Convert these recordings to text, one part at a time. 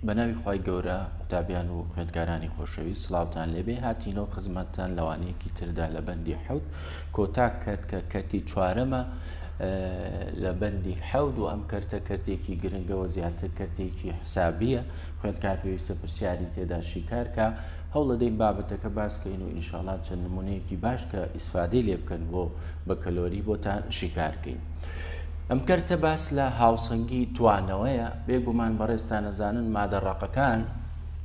بەناوی خی گەورە قوتابیان و خوێندکارانی خۆشەویست سڵاوتان لێبێ هاتینەوە خزمەتتان لەوانەیەکی تردا لە بەندی حەوت کۆتا کات کە کەتی چوارەمە لە بەندی حەوت و ئەم کەرتە کەرتێکی گرنگەوە زیاتر کەرتێکی حسابیە خوێندکار پێویستە پرسیاری تێدا شیکارکە هەوڵ دەدەین بابەتەکە باسکەین و ئینشاڵڵا چەند نمونەیەکی باش کە ئیسفادەی لێ بکەن بۆ بە کەلۆری بۆتان شیکارکەین. ئەم کەرتە باس لە هاوسەنگی توانەوەیە بێگومان بەڕێستان نەزانن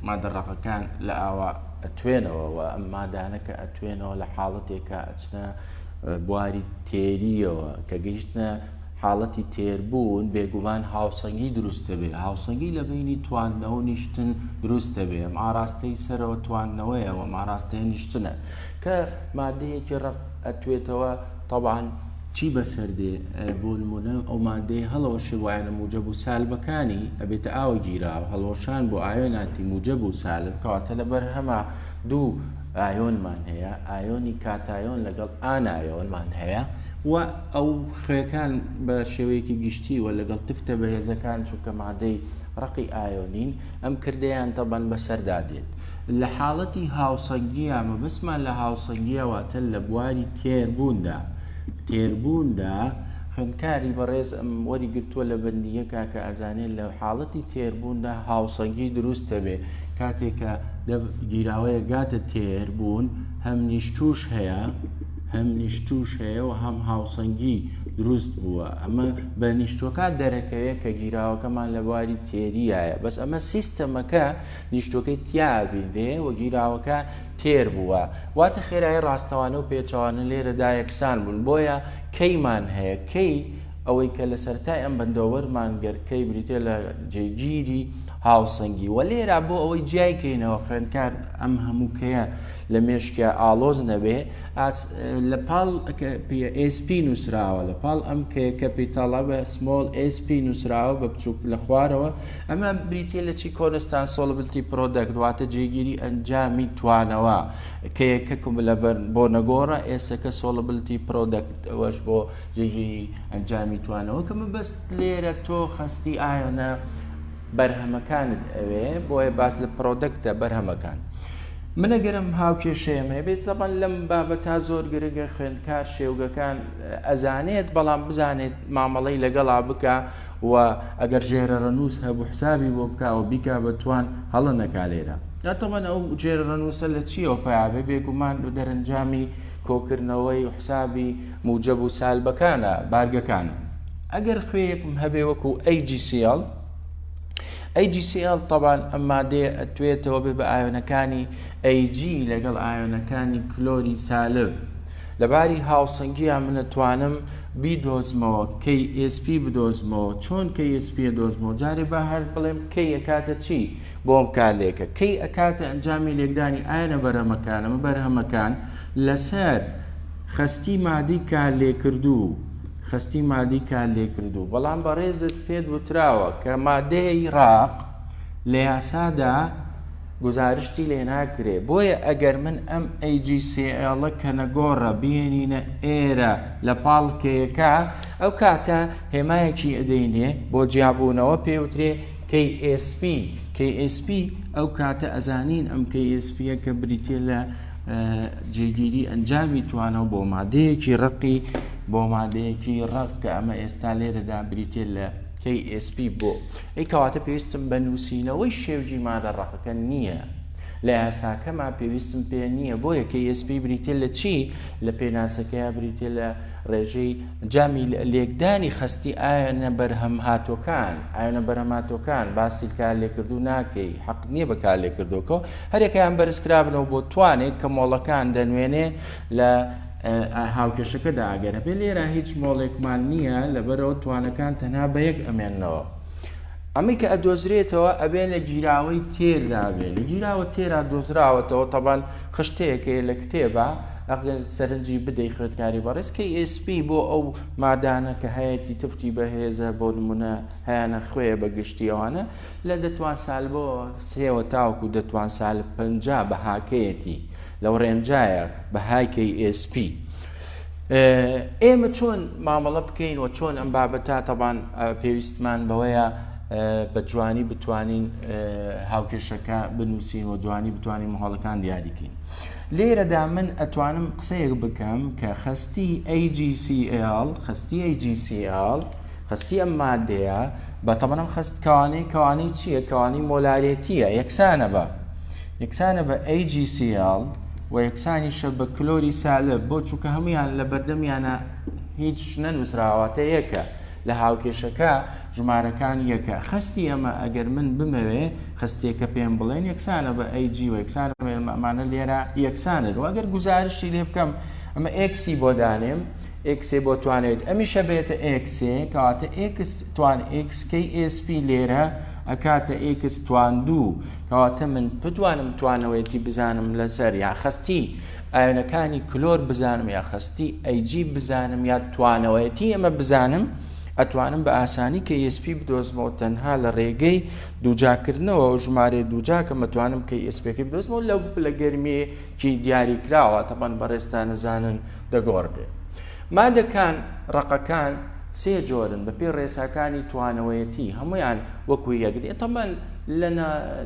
مادەڕەقەکان لە ئاوا ئەتوێنەوە و ئەم مادانە کە ئەتوێنەوە لە حاڵەتێکە ئەچنە بواری تێریەوە کە گەیشتنە حاڵەتی تێربوون بێگومان هاوسەنگی دروستە بێ هاوسەنگی لە بینی توانەوە نیشتن دروستە بێ ئەم ئاراستەی سەرەوە توانەوەیەوە ئاراستەیە نیشتنە کە مادەیەکی ڕق ئەتوێتەوە طبعاً چی بەسەردێ بۆ نمونە ئەو مادەی هەڵەوەشی وایە موجب و سالبەکانی ئەبێتە ئاوە گیراوە هەڵۆشان بۆ ئایۆناتی موجب و سالب کەواتە لەبەر هەما دوو ئایۆنمان هەیە ئایۆنی کاتایۆن لەگەڵ ئانایۆنمان هەیە و ئەو خوێەکان بە شێوەیەکی گشتی و لەگەڵ تفتە بەهێزەکان چونکە مادەی ڕقی ئایۆنین ئەم کردیان تەبەن بەسەردادێت لە حاڵەتی هاوسەنگیە مەبەستمان لە هاوسەنگیەواتە لە بواری تێربووندا خوێندکاری بەڕێز ئەم وەری گرتووە لە بەندیەکە کە ئەزانێت لە حاڵەتی تێربووندا هاوسەنگی دروستە بێ کاتێکە گیراوەیە گاتە تێربوون هەم نیشتوش هەیە و هەم هاوسەنگی دروست بووە ئەمە بە نیشتۆکە دەرەکەوێت کە گیراوەکەمان لە بواری تێریایە بەس ئەمە سیستەمەکە نیشتۆکەی تیابێ و گیراوەکە تێر بووە واتە خێرایی ڕاستەوانە و پێچوانە لێرەدا یەکسان بوون بۆیە کەیمان هەیە کەی ئەوەی کە لە سەرای ئەم بەندەوەرمان گەرکەی بریتێ لە جێگیری هاوسەنگی و لێرە بۆ ئەوەی جیایکەینەوە خوێندکار ئەم هەمووکەیە لە مێشکە ئالۆز نەبێ لە پاڵ SP نووسراوە لە پاڵ ئەم کەپیتاڵە بە سمۆڵ SP نووسراوە بە بچووک لە خوارەوە ئەمە بریتێ لە چی کۆنستان سۆڵبلتی پرۆدەکت دواتە جێگیری ئەنجامی توانەوە کە یەکەکم بۆ نەگۆڕە ئێسەکە سۆڵبلتی پرۆدەکت ئەوەش بۆ جێگیری ئەنجامی توانەوە کە مەبەست لێرە تۆ خستی ئایۆنە بەرهەمەکانت ئەوێ بۆیە باس لە پرۆدەکتە بەرهەمەکان منەگەرم هاوکێشەیەمە بێت دەبەن لەم بابەتا زۆر گرنگە خوێندکار شێوگەکان ئەزانێت بەڵام بزانێت مامەڵەی لەگەڵا بکە و ئەگەر ژێرە ڕەنووس هەبوو حسابی بۆ بکەوە بیکا بەتوان هەڵە نەکا لێرە دەتەوەن ئەو جێرە ڕەنووسە لە چیەوە پیاابێ بێگومان و دەرەنجامی کۆکردنەوەی و حسابی موجب و سالبەکانە بارگەکانە ئەگەر خوێیەکم هەبێ وەکو AgCl طبعاً ئەم مادەیە ئەتوێتەوە بێ بە ئایۆنەکانی Ag لەگەڵ ئایۆنەکانی کلۆری سالب لەباری هاوسەنگیان منەتوانم بیدۆزمەوە KSP بدۆزمەوە چۆن KSP دۆزمەوە جارێ بە هەر بڵێم کەی ئەکاتە چی بۆم کارلێکە کەی ئەکاتە ئەنجامی لێکدانی ئایۆنە بەرهەمەکانەمە بەرهەمەکان لەسەر خستی مادی کار لێکردو بەڵام بەڕێزت پێت وتراوە کە مادەی ڕاق لە یاسادا گزارشتی لێ ناکرێ بۆیە ئەگەر من ئەم AgCl کە نەگۆڕە بێنینە ئێرە لە پاڵکەیەکە ئەو کاتە هێمایەکی ئەدەینێ بۆ جیابوونەوە پێوترێ KSP ئەو کاتە ئەزانین ئەم KSP کە بریتێ لە جێگیری ئەنجامی توانەوە بۆ مادەیەکی ڕقی بۆ مادەیەکی ڕق کە ئەمە ئێستا لێرەدا بریتێ لە KSP بۆ ئەی کەواتە پێویستم بە نووسینەوەی شێوجی مادە ڕقەکە نییە لە یاساکەما پێویستم پێ نییە بۆیە KSP بریتێ لە چی لە پێناسەکەیە بریتێ لە ڕێژەی جامی لێکدانی خستی ئایۆنە بەرهەمهاتۆکان باسی کار لێکردو ناکەی حەق نییە بە کار لێکردوکەوە هەرێکیان بەرزکرابنەوە بۆ توانێک کە مۆڵەکان دەنوێنێ لە هاوکێشەکەدا ئەگەرە بێ لێرە هیچ مۆڵێکمان نییە لەبەرەوە توانەکان تەنها بە یەک ئەمێننەوە ئەمی کە ئەدۆزرێتەوە ئەبێن لە گیراوەی تێردا بێ لە گیراوە تێرا دۆزراوەتەوە تەبان خشتەیەکێ لە کتێبە سەرنجی بدەی خوێندکاری بەڕێز KSP بۆ ئەو مادانە کە هەیەی تفتی بەهێزە بۆ نمونە هەیەە خوێ بە گشتیەوانە لە دەتوان سال بۆ سێوە تاوکو دەتوان سال 50 بە هاکەیەتی لەو ڕێنجایە بەهای KSP ئێمە چۆن مامەڵە بکەین و چۆن ئەم بابەتە تەبان پێویستمان بەوەیە بە جوانی بتوانین هاوکێشەکە بنووسین و جوانی بتوانین مهۆڵەکان دیاریکەین. لێرەدا من ئەتوانم قسەیەک بکەم کە خستی AGCL خستی ئەم مادەیە بە تەمەنم خست کەوانەی چییە؟ کەوانی مۆلارێتیە، یەکسانە بە AGCL و یەکسانیشە بە کلۆری سالب بۆ چووکە هەمویان لە بەردەمیانە هیچ نەنووسراواتە یەکە لە هاوکێشەکە ژمارەکان یەکە. خستی ئەمە ئەگەر من بمەوێ خستێکە پێم بڵێن یەکسانە بە AG و یەکسانە ئەمانە لێرە یەکسانن و ئەگەر گزارشی لێ بکەم ئەمە ئێکسی بۆ دانێم ئێکسێ بۆ توانێت ئەمیشە بێتە ئێکسێ کەواتە ئێکس توان ئێکسکەی SP لێرە ئەکاتە ئێکس توان دوو کەواتە من بتوانم توانەوەیەتی بزانم لەسەر یا خستی ئایۆنەکانی کلۆر بزانم یا خستی AG بزانم یا توانەوەیەتی ئەمە بزانم ئەتوانم بە ئاسانی کە SP بدۆزمەوە تەنها لە ڕێگەی دووجاکردنەوە و ژمارە دووجاکە مەتوانم کە SPەکەی بدۆزمەوە لە گەرمەیەکی دیاری کراوە تەبەن بەڕێستان نەزانن دەگۆڕێ. مادەکان ڕقەکان سێ جۆرن بە پێی ڕێساکانی توانەوەیەتی هەمویان وەکو یەکدێت تەمەن لە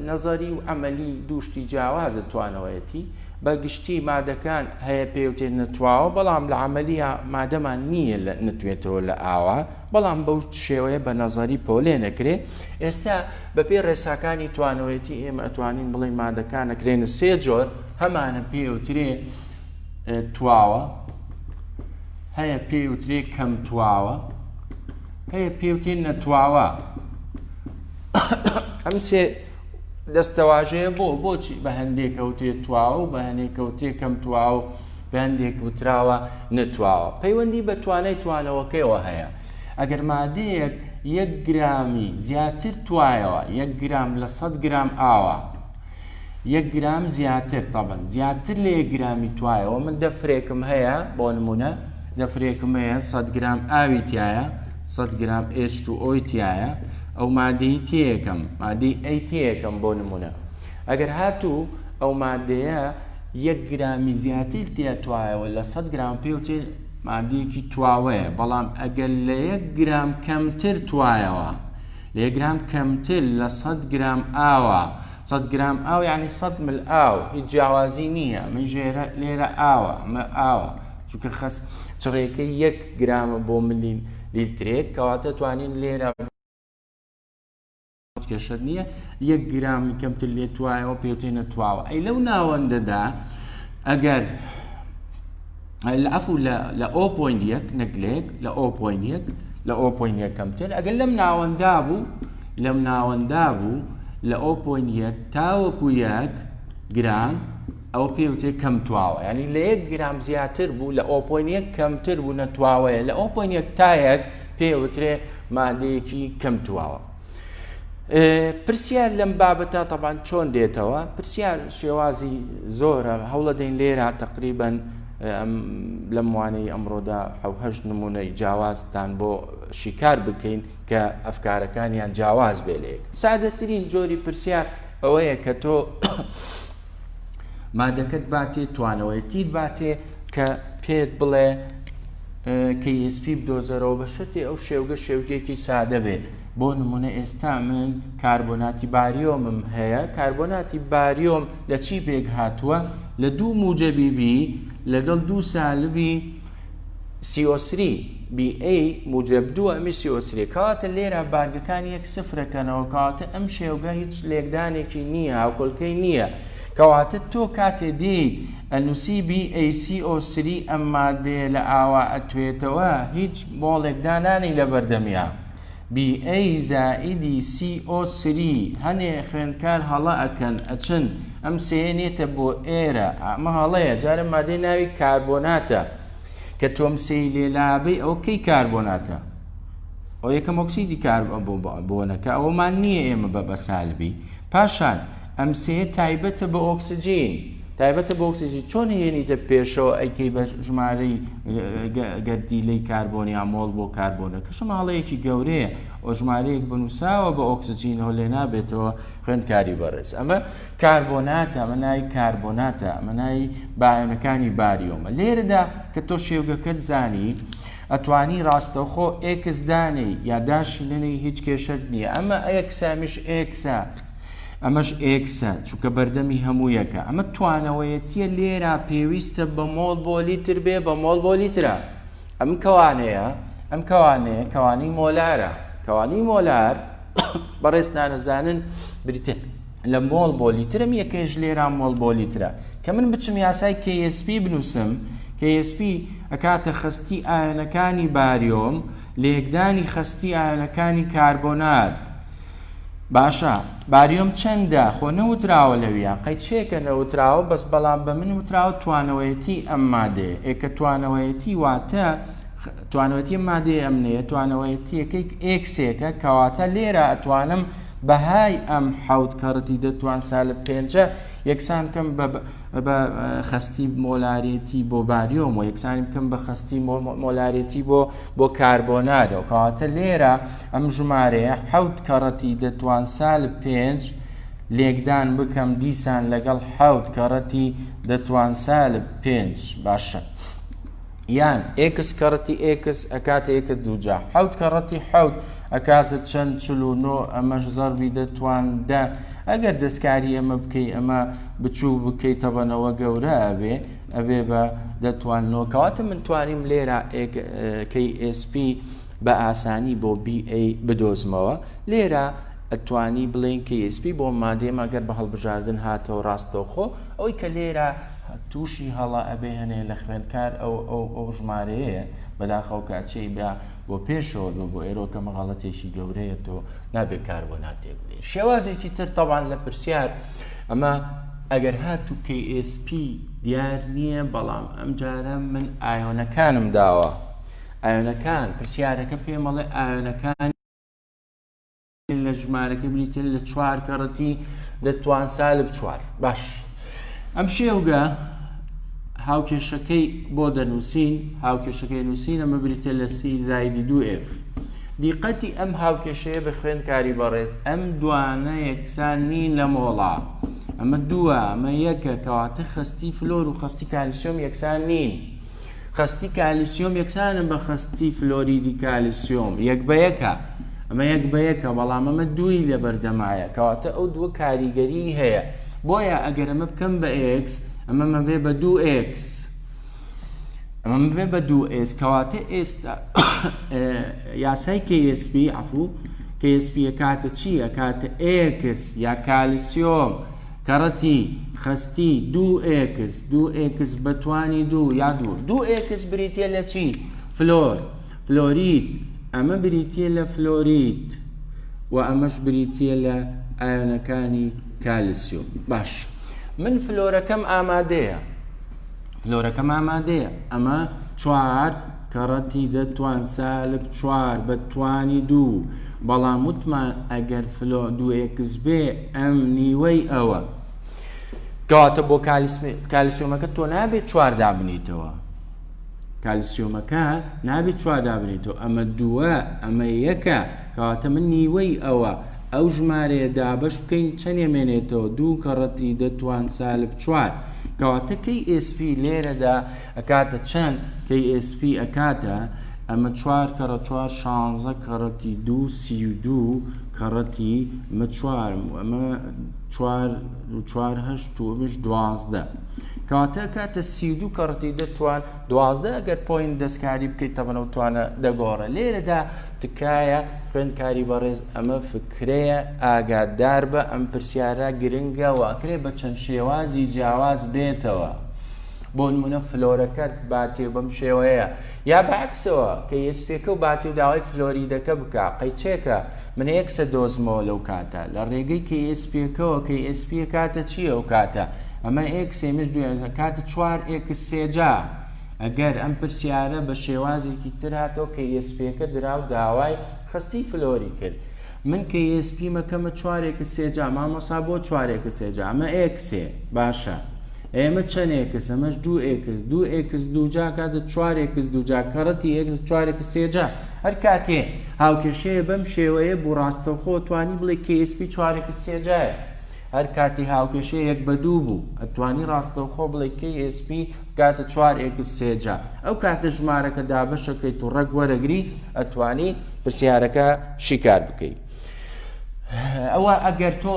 نەزەری و عەمەلی دووشتی جیاوازە توانەوەیەتی بە گشتی مادەکان هەیە پێوتێت نەتواوە بەڵام لە عەمەلیە مادەمان نییە نەتوێتەوە لە ئاوا بەڵام بەو شێوەیە بە نەزەری پۆلێ نەکرێ. ئێستا بە پێی ڕێساکانی توانەوەیەتی ئێمە ئەتوانین بڵێن مادەکان نەکرێنە سێ جۆر هەمانە پێوترێ تواوە، هەیە پێوترێ کەم تواوە، هەیە پێوتێ نەتواوە. ئەم سێ دەستەواژەیە بۆچی بە هەندێک کەوتێ تواوە و بە هەندێک کەوتێ کەم تواوە بە هەندێک وتراوە نەتواوە. پەیوەندی بە توانای توانەوەکەیەوە هەیە. ئەگەر مادەیەک 1 گرامی زیاتر توایەوە 1 گرام لە 100 گرام ئاوە 1 گرام زیاتر تەبەن زیاتر لە 1 گرامی توایەوە من دەفرێکم هەیە بۆ نمونە دەفرێکم هەیە 100 گرام ئاوی تایە 100 گرام H2O تایە ئەو مادەی تێیەکەم مادەی ئەی تێیەکەم بۆ نمونە ئەگەر هاتوو ئەو مادەیە 1 گرامی زیاتر تێ توایەوە لە 100 گرام پێوتێ مادەیەکی تواوەیە بەڵام ئەگەر لە 1 گرام کەمتر توایەوە لە 1 گرام کەمتر لە 100 گرام ئاوە 100 گرام ئاو یعنی 100 مل ئاو هیچ جیاوازی نییە من ژێرە لێرە ئاوە ئەمە ئاوە چونکە خەس چڕێکەی 1 گرامە بۆ ملی لیترێک کەواتە توانین لێرە کێشت نییە 1 گرامی کەمتر لێ توایەوە پێوتێنە تواوە ئەی لەو ناوەندەدا ئەگەر عفو لە 0.1 نەگلێک لە 0.1 لە 0.1 کەمتر ئەگەر لەم ناوەندا بوو لە 0.1 تاوەکو 1 گرام ئەو پێوتێ کەم تواوە یعنی لە 1 گرام زیاتر بوو لە 0.1 کەمتر بوو نەتواوەیە لە 0.1 تا 1 پێوترێ مادەیەکی کەم تواوە. پرسیار لەم بابەتە طبعاً چۆن دێتەوە پرسیار شێوازی زۆرە هەوڵە دەین لێرە تقریباً لەم وانەی ئەمڕۆدا 7 نمونەی جیاوازتان بۆ شیکار بکەین کە ئەفکارەکانیان جیاواز بێ لێک. سادەترین جۆری پرسیار ئەوەیە کە تۆ مادەکەت باتێ توانەوەیەتیت باتێ کە پێت بڵێ KSP بدۆزەرەوە بە شتی ئەو شێوگەیەکی سادە بێ. بۆ نمونە ئێستا من کاربۆناتی باریۆمم هەیە کاربۆناتی باریۆم لە چی پێک هاتووە لە 2 موجەبی B لەگەڵ 2 سالبی CO3 BA موجب 2 ئەمی CO3 کەواتە لێرە بارگەکانی 1 سفرەکەنەوە کەواتە ئەم شێوگە هیچ لێکدانێکی نییە هاوکۆڵکەی نییە کەواتە تۆ کاتێ دی ئەنووسی BaCO3 ئەم مادەیە لە ئاوا ئەتوێتەوە هیچ مۆڵێکدانانی لە بەردەمیا BA زائیدی CO3 هەنێ خوێندکار هەڵە ئەکەن ئەچن ئەم سێنێتە بۆ ئێرە ئەمە هەڵەیە جارە مادەی ناوی کاربۆناتە کە تۆم سێی لێلابەی ئەو کەی کاربۆناتە ئەو یەکەم ئۆکسیدی کاربۆنەکە ئەوەمان نییە ئێمە بە سالبی پاشان ئەم سێ تایبەتە بە ئۆکسجین چۆن هێنیتە پێشەوە ئەیکەی بە ژمارەی گەردیلەی کاربۆنی ئامۆڵ بۆ کاربۆنەکە شەماڵەیەکی گەورەیە ئەو ژمارەیەک بنووساوە بە ئۆکسجینەوە لێ نابێتەوە خوێندکاری بەڕێز ئەمە کاربۆناتە ئەمە ناوی کاربۆناتە ئەمە ناوی بایۆنەکانی باریۆمە لێرەدا کە تۆ شێوگەکەت زانی ئەتوانی ڕاستەوخۆ ئێکس دانەی یا داشی لەنەی هیچ کێشەت نییە ئەمە ئەکسا مش ئێکسا ئەمەش ئێکسە چونکە بەردەمی هەموویەکە ئەمە توانەوەیەتیە لێرە پێویستە بە مۆڵ بۆ لیتر بێ بە مۆڵ بۆ لیترە ئەم کەوانەیە کەوانی مۆلارە کەوانی مۆلار بەڕێستان نەزانن بریتێ لە مۆڵ بۆ لیترم یەکەش لێرە مۆڵ بۆ لیترە کە من بچم یاسای KSP بنووسم KSP ئەکاتە خستی ئایۆنەکانی باریۆم لێکدانی خستی ئایۆنەکانی کاربۆنات باشە باریۆم چەندە خۆ نەوتراوە لەویە قەیچێکە نەوتراوە بەس بەڵام بە من وتراوە توانەوەیەتی ئەم مادێ ئێکە توانەوەیەتی واتە توانەوەتی مادێ ئەمنەیە توانەوەیەتیەکەی ئێکسێکە کەواتە لێرە ئەتوانم بەهای ئەم حەوت کەڕەتی دەتوان سالب 5 یەکسان بکەم بە خستی مۆلارێتی بۆ باریۆم و یەکسانی بکەم بە خستی مۆلارێتی بۆ کاربۆنارەوە کەواتە لێرە ئەم ژمارەیە حەوت کەڕەتی دەتوان سالب 5 لێکدان بکەم دیسان لەگەڵ حەوت کەڕەتی دەتوان سالب 5 باشە یان ئێکس کەڕەتی ئێکس ئەکاتە ئێکس دووجا حەوت کەڕەتی حەوت ئەکاتە چەند 49 ئەمەش زەربی دەتواندا ئەگەر دەستکاری ئەمە بکەی ئەمە بچوو بکەیتە بەنەوە گەورە ئەبێ بە دەتوانەوە کەواتە من توانیم لێرە KSP بە ئاسانی بۆ BA بدۆزمەوە لێرە ئەتوانی بڵێن KSP بۆ مادێم ئەگەر بە هەڵبژاردن هاتەوە ڕاستەوخۆ ئەوەی کە لێرە تووشی هەڵا ئەبێ هەنێ لە خوێندکار ئەو ژمارەیە بەداخەو کاتچەی بۆ پێشەوە بۆ ئێرۆکە مەغاڵەتێکی گەورەیە تۆ نابێت کاربۆنات تێک بێت شێوازێکی تر تەوان لە پرسیار ئەمە ئەگەر هاتوو KSP دیار نییە بەڵام ئەم جارە من ئایۆنەکانم داوە ئایۆنەکان پرسیارەکە پێمەڵێ ئایۆنەکان لە ژمارەکە بریتە لە 4 کەڕەتی دەتوان سالب 4 باش ئەم شێوگە هاوکێشەکەی بۆ دەنووسین هاوکێشەکەی نووسین ئەمە بریتە لە C-2F دیقەتی ئەم هاوکێشەیە بە خوێندکاری بەڕێت ئەم دوانە یەکسان نین لە مۆڵا ئەمە دووە ئەمە یەکە کەواتە خستی فلۆر و خستی کالیسیۆم یەکسان نین خستی کالیسیۆم یەکسانە بە خستی فلۆریدی کالیسیۆم یەک بە یەکە ئەمە یەک بە یەکە بەڵام ئەمە دووی لە بەردەمایە کەواتە ئەو دووە کاریگەری هەیە بۆیە ئەگەر ئەمە بکەم بە X ئەمە مەبێ بە 2X ئەمە مەبێ بە 2S کەواتە ئێستا یاسای KSP عفو KSP ئەکاتە چی ئەکاتە X یا کالیسیۆم کەڕەتی خستی 2X بەتوانی 2 یا 2X بریتە لە چی فلۆرید ئەمە بریتە لە فلۆرید و ئەمەش بریتە لە ئایۆنەکانی کالیسیۆم باش من فلۆرەکەم ئامادەیە ئەمە 4 کەڕەتی دەتوان سالب 4 بەتوانی 2 بەڵام وتمان ئەگەر 2X بێ ئەم نیوەی ئەوە کەواتە بۆ کالیسیۆمەکە تۆ نابێت 4 دابنیتەوە کالیسیۆمەکە نابێت 4 دابنیتەوە ئەمە 2 ئەمە یەکە کەواتە من نیوەی ئەوە ئەو ژمارەیە دابش بکەین چەند ئێمێنێتەوە 2 کەڕەتی دەتوان سالب 4 کەواتە KSP لێرەدا ئەکاتە چەند KSP ئەکاتە ئەمە 4 کەڕە 4 16 کەڕەتی 2 32 کەڕەتی ئەمە 4 ئەمە 4 هەشت و ئەمەش 12 کەواتە کاتە 32 کەڕەتی دەتوان 12 ئەگەر پۆین دەستکاری بکەیت تەبەنەوە توانە دەگۆڕە لێرەدا تکایە خوێندکاری بەڕێز ئەمە فکرەیە ئاگادار بە ئەم پرسیارە گرنگە واکرێ بە چەند شێوازی جیاواز بێتەوە بۆ نمونە فلۆرەکەت باتێ بەم شێوەیە یا بەعکسەوە KSPەکە و باتی و داوای فلۆریدەکە بکە قەیچێکە من یەکسە دۆزمەوە لەو کاتە لە ڕێگەی KSPەکەەوە KSP کاتە چییە ئەو کاتە ئەمە ئێکسێمش دوێ کاتە 4X سێجا ئەگەر ئەم پرسیارە بە شێوازێکی تر هاتەوە KSPەکە دراو داوای خستی فلۆری کرد من KSP مەکەمە 4X سێجا مامۆسا بۆ 4X سێجا ئەمە ئێکسێ باشە ئێمە چەندێکس ئەمەش 2X دووجا کاتە 4X دووجا کەڕەتی 4X سێجا هەر کاتێ هاوکێشەیە بەم شێوەیە بۆ ڕاستەوخۆ توانی بڵێ KSP 4X سێجایە هەر کاتی هاوکێشەیە 1 بە 2 بوو ئەتوانی ڕاستەوخۆ بڵێ KSP کاتە 4x3 ئەو کاتە ژمارەکە دابەشەکەیت و ڕێک وەرەگری ئەتوانی پرسیارەکە شیکار بکەیت. ئەوە ئەگەر تۆ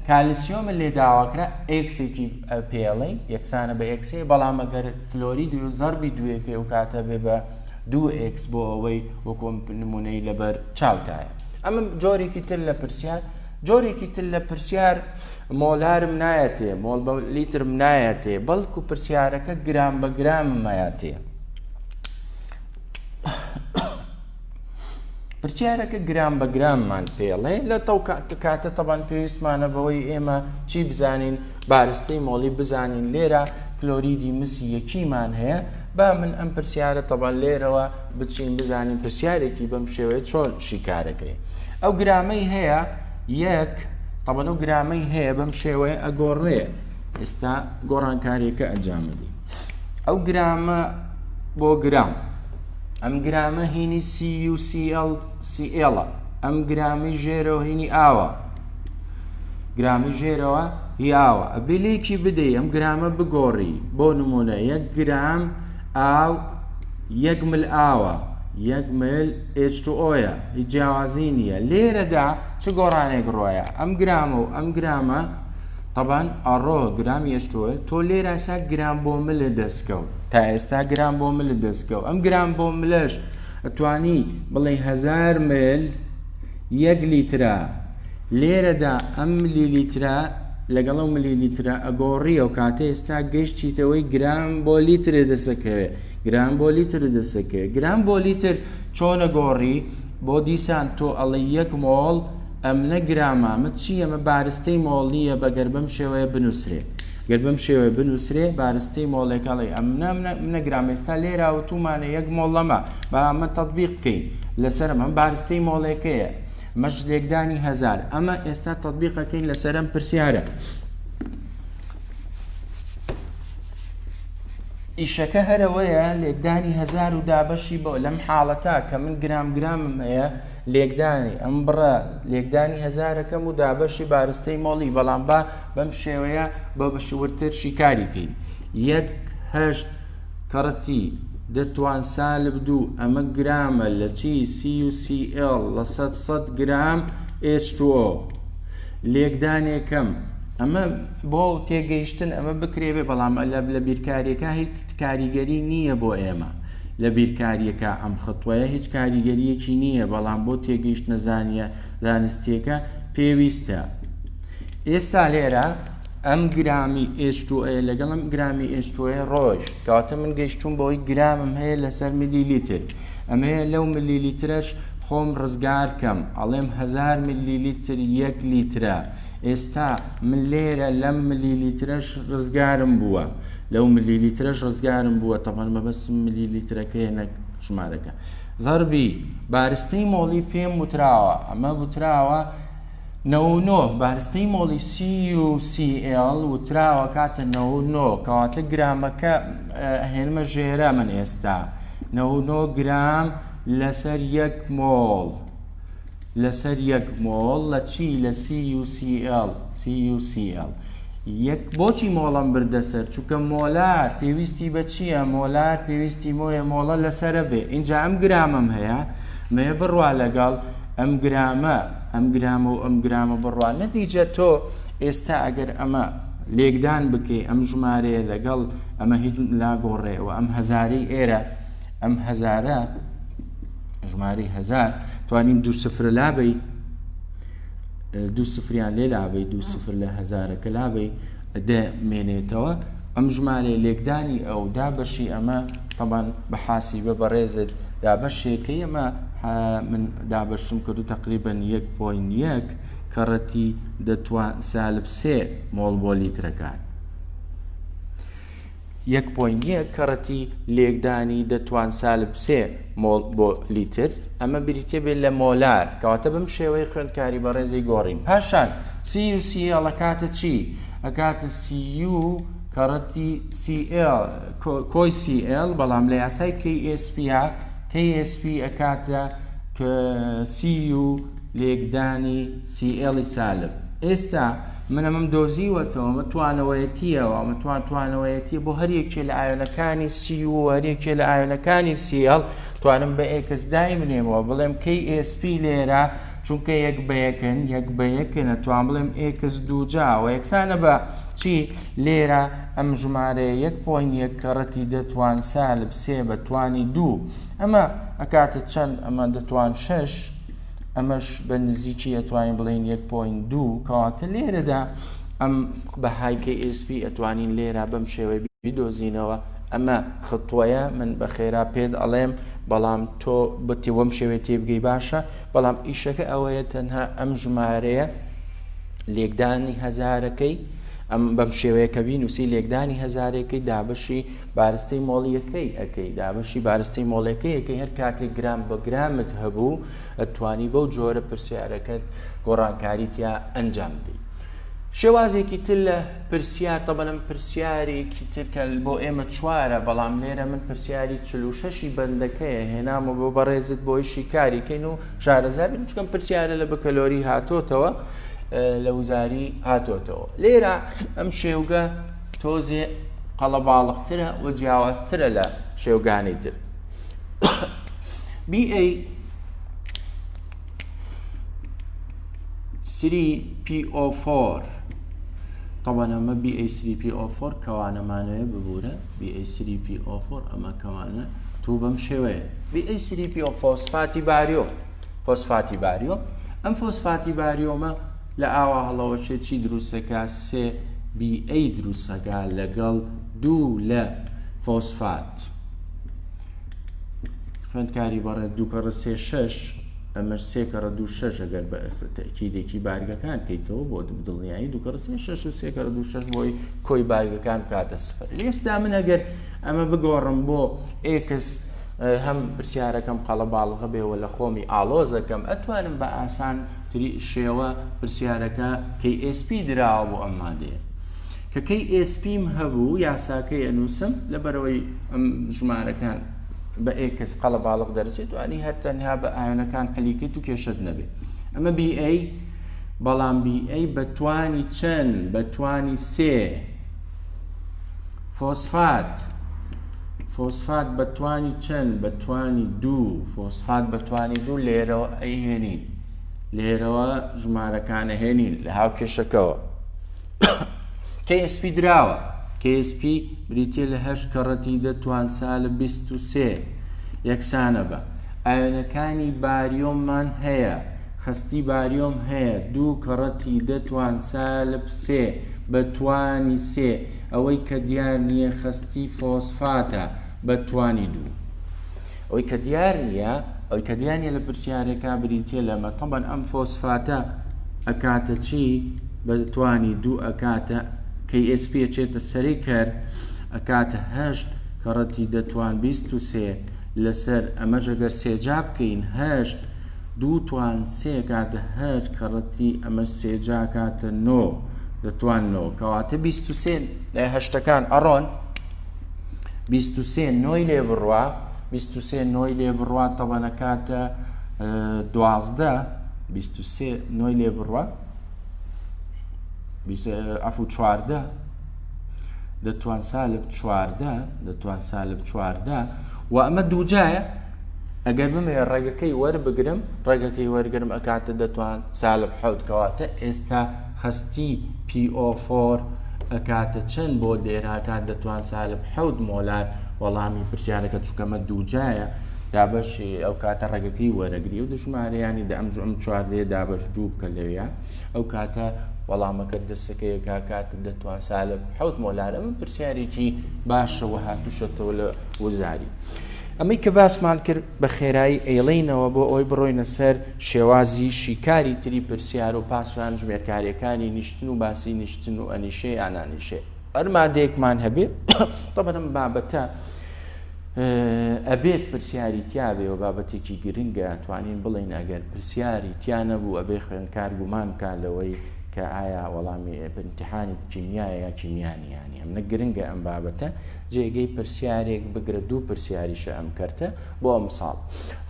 کالیسیۆمە لێ داواکرا ئێکسێکی پێڵەی یەکسانە بە ئێکسێ بەڵام ئەگەر فلۆرید و زەربی دوێکێ و کاتە بێ بە 2x بۆ ئەوەی وەکۆم نمونەی لەبەر چاوتایە. ئەمە جۆرێکی تر لە پرسیار جۆرێکی تر لە پرسیار مۆلارم نایەتێ مۆڵ بە لیترم نایەتێ بەڵکو پرسیارەکە گرام بە گرامم مایەتێ. پرسیارەکە گرام بە گراممان پێڵێ لە تەو کاتە تەبان پێویستمانە بەوەی ئێمە چی بزانین بارستەی مۆڵی بزانین لێرە کلۆریدی مسی یەکیمان هەیە با من ئەم پرسیارە تەبان لێرەوە بچین بزانین پرسیارێکی بەم شێوەیە چۆن شیکارەکرێ. ئەو گرامەی هەیە یەک تەبان ئەو گرامەی هەیە بەم شێوەیە ئەگۆڕێ ئێستا گۆڕانکاریەکە ئەنجامەدی. ئەو گرامە بۆ گرام ئەم گرامە هینی CuCl ئەم گرامی ژێرەوە هینی ئاوە گرامی ژێرەوە هی ئاوە ئەبێلێکی بدەی ئەم گرامە بگۆڕی بۆ نمونە 1 گرام ئاو 1 مل ئاوە 1 مل H2O هیچ جیاوازی نییە. لێرەدا چ گۆڕانێک ڕۆیە ئەم گرامە و ئەم گرامە طبعا ئەڕۆ گرامی H2O تۆ لێرە ئەسا گرام بۆ ملە دەستکەوت تا ئێستا گرام بۆ ملە دەستکەوت ئەم گرام بۆ ملەش ئەتوانی بڵێ 1000 مل 1 لیترە لێرەدا ئەم ملی لیترە لەگەڵ ئەو ملی لیترە ئەگۆڕیە و کاتە ئێستا گەیشتیتەوەی گرام بۆ لیترە دەسەکەوێت گرام بۆ لیتر دەسەکەوێت گرام بۆ لیتر چۆنە گۆڕی بۆ دیسان تۆ ئەڵێ 1 مۆڵ ئەم نەگرامامە چی ئەمە بارستەی مۆڵیە بەگەر بەم شێوەیە بنووسرێ گەر بەم شێوەیە بنووسرێ بارستەی مۆڵێکەڵی ئەم نەگرام ئێستا لێرا و تومانە 1 مۆڵ لەمە با ئەمە تەطبیق بکەین لەسەر ئەم بارستەی مۆڵێکەیە مەش لێکدانی 1000 ئەمە ئێستا تەطبیقەکەین لەسەر ئەم پرسیارە. ئیشەکە هەرەوەیە لێکدانی 1000 و دابەشی بۆ لەم حاڵەتە کە من گرامم هەیە لێکدانی ئەم بڕە لێکدانی 1000ەکەم و دابەشی بارستەی مۆڵی بەڵام با بەم شێوەیە بە بەشورتر شیکاری بکەین 1/8 کەڕەتی دەتوان سالب 2 ئەمە گرامە لە چی CuCl لە 100 گرام H2O لێکدانێکم ئەمە بۆ تێگەیشتن ئەمە بکرێبێ بەڵام لە بیرکاریەکە هیچ کاریگەری نییە بۆ ئێمە لە بیرکاریەکە ئەم خەتوەیە هیچ کاریگەریەکی نییە بەڵام بۆ تێگەیشت نەزانیە زانستیەکە پێویستە. ئێستا لێرە ئەم گرامی H2O لەگەڵ ئەم گرامی H2O ڕۆژ کەواتە من گەیشتوم بۆی گرامم هەیە لەسەر ملی لیتر ئەمەیە لەو ملی لیترەش خۆم ڕزگار کەم ئەڵێم 1000 ملی لیتر 1 لیترە ئێستا من لێرە لەم ملی لیترەش ڕزگارم بووە لەو ملی لیترەش ڕزگارم بووە تەمان مەبەستم ملی لیترەکەی نەک ژمارەکە زەربی بارستەی مۆڵی پێم وتراوە ئەمە وتراوە 99 بارستەی مۆڵی CuCl وتراوە کاتە 99 کەواتە گرامەکە هێنمە ژێرە من ئێستا 99 گرام لەسەر 1 مۆڵ لەسەر 1 مۆڵ لە چی لە CuCl بۆچی مۆڵم بردەسەر چونکە مۆلار پێویستی بە چییە مۆلار پێویستی مۆیە مۆڵە لەسرە بێ اینجا ئەم گرامم هەیە مەیە بڕوا لەگەڵ ئەم گرامە و ئەم گرامە بڕوا نەتیجە تۆ ئێستا ئەگەر ئەمە لێکدان بکەی ئەم ژمارەیە لەگەڵ ئەمە هیچ لاگۆڕێەوە ئەم هەزاری ئێرە ئەم هەزارە ژمارەی 1000 توانیم 2 سفر لابەی 2 سفریان لێ لابەی 2 سفر لە هەزارەکە لابەی دەمێنێتەوە ئەم ژمارە لێکدانی ئەو دابەشی ئەمە طبعاً بەحاسی بە بەڕێزت دابەشێکەی ئەمە من دابەشم کردو تقریبا 1.1 کەڕەتی دەتوان سالب 3 مۆڵ بۆ لیترەکان 1.1 کەڕەتی لێکدانی دەتوان سالب 3 مۆڵ بۆ لیتر ئەمە بریتێ بێت لە مۆلار کەواتە بەم شێوەی خوێندکاری بەڕێزی گۆڕین پاشان CuCl ئەکاتە چی ئەکاتە Cu کەڕەتی Cl کۆی Cl بەڵام لە یاسای KSP ئەکاتە کە Cu لێکدانی Cl سالب ئێستا من ئەمەم دۆزیوەتەوە ئەمە توانەوەیەتیەوە ئەمە توانەوەیەتیە بۆ هەریەکێ لە ئایۆنەکانی سی و هەریەکێ لە ئایۆنەکانی سیڵ توانم بە ئێکس دایمنێمەوە بڵێم KSP لێرە چونکە یەک بە یەکن ئەتوان بڵێم ئێکس دووجا و یەکسانە بە چی لێرە ئەم ژمارەیە 1.1 کەڕەتی دەتوان سالب 3 بە توانی 2 ئەمە ئەکاتە چەند ئەمە دەتوان 6 ئەمەش بە نزیکی ئەتوانین بڵێن 1.2 کەواتە لێرەدا ئەم بەهای KSP ئەتوانین لێرە بەم شێوەی بیدۆزینەوە ئەمە خطوەیە من بە خێرا پێت ئەڵێم بەڵام تۆ بەتی وەم شێوێت تێبگەی باشە بەڵام ئیشەکە ئەوەیە تەنها ئەم ژمارەیە لێکدانی هەزارەکەی ئەم بەم شێوەیە کە بینوسی لێکدانی هەزارێکەی دابشی بارستەی مۆڵیەکەی ئەەکەی دابشی بارستەی مۆڵەکەیەکەی هەر کاتێک گرام بە گرامت هەبوو ئەتوانی بەو جۆرە پرسیارەکەت گۆڕانکاریتیا ئەنجام بدەیت. شێوازێکی تر لە پرسیار تەبەنم پرسیارێکی ترکە بۆ ئێمە چوارە بەڵام لێرە من پرسیاری 46 بەندەکەیە هێنامە بۆ بەڕێزت بۆی شیکاریکەین و شارەزار بین چکەم پرسیارە لە بەکەلۆری هاتۆتەوە لە وزاری هاتۆتەوە لێرە ئەم شێوگە تۆزێ قەڵەباڵغترە و جیاوازترە لە شێوگانی تر. BA 3PO4 طبعا ئەمە BA3PO4 کەوانەمانەیە ببوورە BA3PO4 ئەمە کەوانە تو بەم شێوەیە BA3PO فۆسفاتی باریۆ ئەم فۆسفاتی باریۆمە لە ئاوا هەڵەوەشێکی دروستەکە 3BA دروستەکە لەگەڵ 2 لە فۆسفات خوێندکاری بەڕێز 2 ئەمە 3 ئەگەر بە تەکیدێکی بارگەکان کەیتەوە بۆ دڵنیایی 2 و 3 بۆی کۆی بارگەکان کاتە سفر. ئێستا من ئەگەر ئەمە بگۆڕم بۆ ئێکس هەم پرسیارەکەم قەڵەباڵغە بێەوە لە خۆمی ئالۆزەکەم ئەتوانم بە ئاسان تری شێوە پرسیارەکە KSP دراوە بۆ ئەم مادەیە کە KSPم هەبوو یاساکەی ئەنووسم لەبەرەوەی ئەم ژمارەکان بە ئێکس قەڵەباڵغ دەرچێت توانی هەر تەنها بە ئایۆنەکان قەلیکەیت و کێشت نەبێت. ئەمە BA بەڵام BA بەتوانی چەند بەتوانی 3 فۆسفات بەتوانی چەند بەتوانی 2 فۆسفات بەتوانی 2 لێرەوە ئەیهێنین لێرەوە ژمارەکانە هێنین لە هاو کێشەکەەوە. KSP دراوە KSP بریتە لە 8 کەڕەتی دەتوان سالب 23 یەکسانە بە ئایۆنەکانی باریۆممان هەیە خستی باریۆم هەیە 2 کەڕەتی دەتوان سالب 3 بەتوانی 3 ئەوەی کە دیار نییە خستی فۆسفاتە بەتوانی 2 ئەوەی کە دیار نییە ئەوەی کە دیانە لە پرسیارێکا بریتە لەمە تەبەن ئەم فۆسفاتە ئەکاتە چی بەتوانی 2 ئەکاتە KSP چێتە سەری کرد ئەکاتە 8 کەڕەتی دەتوان 23 لەسەر ئەمە ژەگەر سێجا بکەین 8 2 توان 3 کاتە 8 کەڕەتی ئەمە سێجا کاتە 9 دەتوان 9 کەواتە 23 لە هەشتەکان ئەڕۆن 23 نۆی لێ بڕوا 23 نۆی لێ بڕوا تەبەنە کاتە 12 23 نۆی لێ بڕوا ئەفو 14 دەتوان سالب 14 و ئەمە دووجایە ئەگەر بمێ ڕێگەکەی ڕێگەکەی وەرگرم ئەکاتە دەتوان سالب 7 کەواتە ئێستا خستی PO4 ئەکاتە چەند بۆ لێراکات دەتوان سالب 7 مۆلار وەڵامی پرسیارەکە چووکەمە دووجایە دابەشی ئەو کاتە ڕێگەکەی وەرەگری و دژمارەیانی دە ئەم چواردەیە دابەش دوو بکە لەوەیە ئەو کاتە وەڵامەکە دەستەکەیەکا کاتە دەتوان سالب 7 مۆلار ئەمە پرسیارێکی باشەوە هاتوشەتەوە لە وزاری. ئەمەی کە باسمان کرد بە خێرایی ئێڵینەوە بۆ ئەوی بڕۆینە سەر شێوازی شیکاری تری پرسیار و پاسوان ژمێرکاریەکانی نیشتن و باسی نیشتن و ئەنیشێ یان نانیشێ ئەرمادەیەکمان هەبێ تەبەنم بابەتە ئەبێت پرسیاری تیابێ و بابەتێکی گرنگە توانین بڵین ئەگەر پرسیاری تیا نەبوو ئەبێ خوێندکار گومان بکات لەوەی کە کە ئایا وەڵامی امتحانی کیمیایە یا کیمیانیانی ئەمە گرنگە ئەم بابەتە جێگەی پرسیارێک بگرە دوو پرسیاریشە ئەم کەرتە بۆ ئەم ساڵ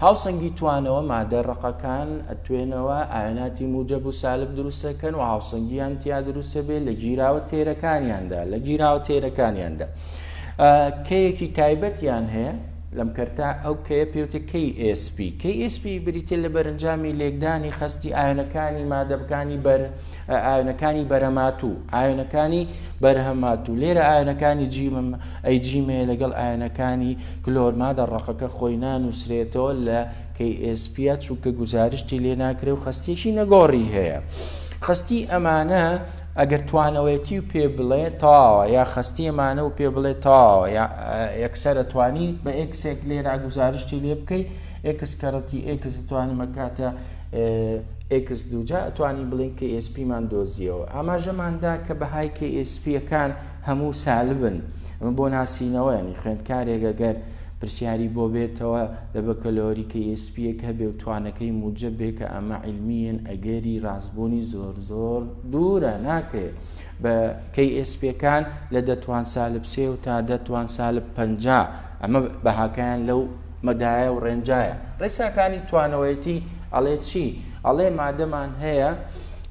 هاوسەنگی توانەوە مادە ڕقەکان ئەتوێنەوە ئاەناتی موجب و سالب دروستەکەن و هاوسەنگیان تیا دروستە بێت لە گیراوە تێرەکانیاندا کەیەکی تایبەتیان هەیە لەم کەرتا ئەو کەیە پێوتە KSP بریتێ لە بەرەنجامی لێکدانی خستی ئاەنەکانی مادەبەکانی ئاەنەکانی بەرەماتوو ئاەنەکانی بەرهەماتوو لێرە ئاەنەکانی جیمێ لەگەڵ ئاەنەکانی کلۆر مادە ڕقەکە خۆی نانووسرێتەوە لە KSP چونکە گزارشتی لێ ناکرێ و خستێکی نەگۆڕی هەیە خستی ئەمانە ئەگەر توانەوەیەتی و پێ بڵێ تاوە یا خستی ئەمانە و پێ بڵێ تاوە یەکسەرە توانی بە ئێکسێک لێرا گزارشتی لێ بکەی ئێکس کەڕەتی ئێکس توانی مەکاتە ئێکس دووجا ئەتوانی بڵێن KSP مان دۆزیەوە ئاماژەماندا کە بەهای KSP-ەکان هەموو سالبن ئەمە بۆ ناسینەوە ینی خوێندکارێک ئەگەر پرسیاری بۆ بێتەوە دەبە کەلۆری KSP-ەک هەبێ و توانەکەی موجب بێ کە ئەمە عیلمیین ئەگەری ڕاستبوونی زۆر دوورە ناکرێت بە KSP-ەکان لە دەتوان سالب 3 و تا دەتوان سالب 50 ئەمە بەهاکەیان لەو مەدایە و ڕێنجایە ڕێساکانی توانەوەیەتی ئەڵێ چی ئەڵێ مادەمان هەیە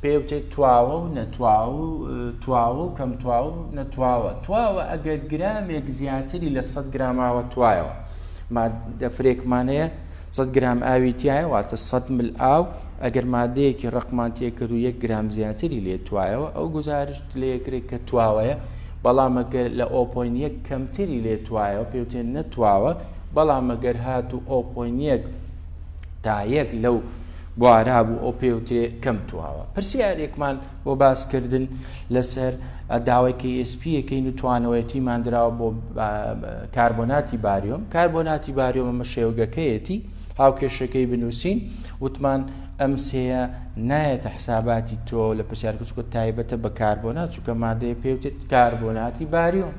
پێوتێت تواوە و نەتواوە و تواوە و کەم تواوە و نەتواوە تواوە ئەگەر گرامێک زیاتری لە 100 گراماوە توایەوە دەفرێکمانەیە 100 گرام ئاوی تایە واتە 100 مل ئاو ئەگەر مادەیەکی ڕقمان تێکرد و 1 گرام زیاتری لێ توایەوە ئەو گزارشت لێکرێت کە تواوەیە بەڵام ئەگەر لە 0.1 کەمتری لێ توایەوە پێوتێن نەتواوە بەڵام ئەگەر هات و 0.1 تا 1 لەو بوارا بوو ئەو پێوتێ کەم تواوە پرسیارێکمان بۆ باسکردن لەسەر داوای KSP یەکەین و توانەوەیەتی مادراوە بۆ کاربۆناتی باریۆم ئەمە شێوگەکەیەتی هاوکێشەکەی بنووسین وتمان ئەم سەیە نایەتە حساباتی تۆ لە پرسیارکوچکە تایبەتە بە کاربۆنات چونکە مادەیە پێوتێت کاربۆناتی باریۆم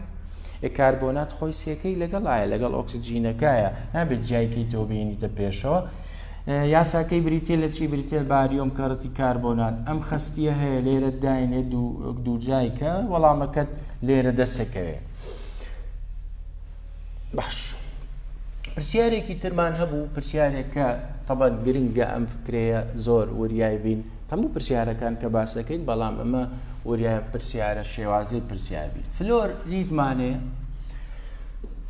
کاربۆنات خۆی سێکەی لەگەڵایە لەگەڵ ئۆکسجینەکایە نابێت جایکەی تۆ بینیتە پێشەوە یاساکەی بریتێ لە چی بریتێ باریۆم کەڕەتی کاربۆنات ئەم خستیە هەیە لێرە داینێ دوو جایکە وەڵامەکەت لێرە دەسەکەوێ باش پرسیارێکی ترمان هەبوو پرسیارێکە تەبەن گرنگە ئەم فکرەیە زۆر وریای بین هەموو پرسیارەکان کە باسەکەین بەڵام ئەمە وریای پرسیارە شێوازەی پرسیار بین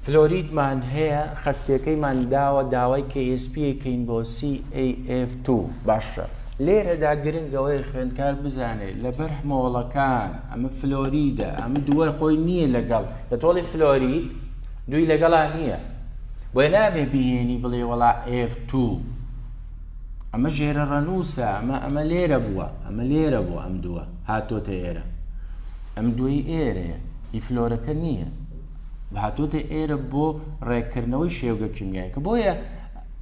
فلۆریدمان هەیە خستیەکەیمان داوە داوای KSP یەکەین بۆ CaF2 باشە لێرەدا گرنگەوەی خوێندکار بزانێت لەبەر مۆڵەکان ئەمە فلۆریدە ئەمە دووە خۆی نییە لەگەڵ لە تۆڵی فلۆرید دوی لەگەڵا نییە بۆی نابێ بهێنی بڵێ وەڵا F2 ئەمە ژێرە ڕەنووسە ئەمە لێرە بووە ئەم دووە هاتۆتە ئێرە ئەم دوی ئێرەیە هی فلۆرەکە نییە هاتۆتە ئێرە بۆ ڕێککردنەوەی شێوگە کیمیاییکە بۆیە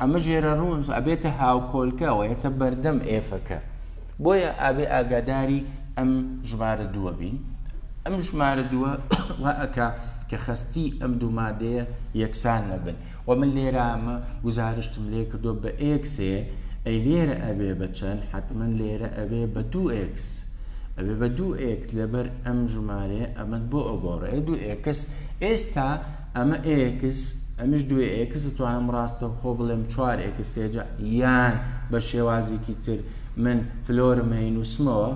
ئەمە ژێرە ڕوونس ئەبێتە هاوکۆلکەوە یەتە بەردەم ئێفەکە بۆیە ئابێ ئاگاداری ئەم ژمارە دووە بین ئەم ژمارە دووە وا ئەکا کە خستی ئەم دوو مادەیە یەکسان نەبن و من لێرە ئەمە گزارشتم لێ کردو بە ئێکسێ ئەی لێرە ئەبێ بە چەند حتمما لێرە ئەبێ بە 2x ئەبێ بە 2x لەبەر ئەم ژمارەیە ئەمە بۆ ئەگۆڕێ 2x ئێستا ئەمە x ئەمش 2x دەتوانم ڕاستە خۆ بڵێم 4x سێجا یان بە شێوازێکی تر من فلۆرمە نووسمەوە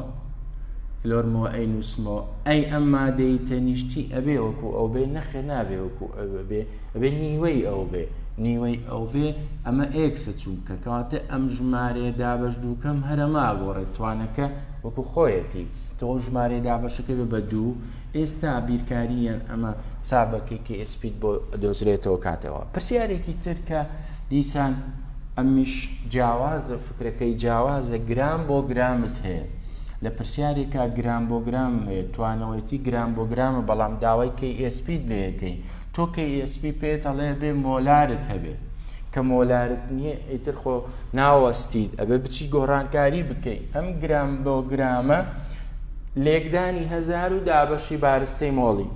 ئەی ئەم مادەی تەنیشتی ئەبێ وەکو ئەو بێ نەخێ نابێ وەکو ئەبێ نیوەی ئەو بێ ئەمە ئێکسە چووکە کەواتە ئەم ژمارەیە دابەش دووکەم هەرەما گۆڕێت توانەکە وەکو خۆیەتی تۆ ژمارەی دابەشەکە بێ بە دوو ئێستا بیرکاریان ئەمە سابەکەی KSP بۆ دۆزرێتەوە کاتەوە پرسیارێکی تر کە دیسان ئەمیش جیاوازە فکرەکەی جیاوازە گرام بۆ گرامت هەیە لە پرسیارێکە گرام بۆ گرام توانەوەیەتی گرام بۆ گرامە بەڵام داوای KSP لێەکەی تۆ KSP پێت هەڵێ بێ مۆلارت هەبێ کە مۆلارت نییە ئیتر خۆ ناوەستیت ئەبێ بچی گۆڕانکاری بکەیت ئەم گرام بۆ گرامە لێکدانی 1000 و دابەشی بارستەی مۆڵی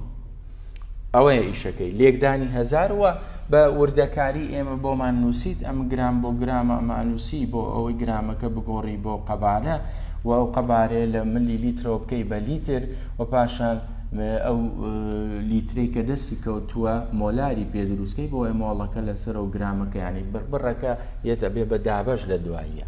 ئەوەیە ئیشەکەی لێکدانی 1000 وە بە وردەکاری ئێمە بۆمان نووسیت ئەم گرام بۆ گرامە ئەمانووسی بۆ ئەوەی گرامەکە بگۆڕی بۆ قەبارە و ئەو قەبارێ لە ملی لیترەوە بکەی بە لیتر و پاشان ئەو لیترەی کە دەستی کەوتووە مۆلاری پێ دروستکەی بۆی مۆڵەکە لەسەر و گرامەکە ینی بڕەکە یەتە بێ بە دابەش لە دواییە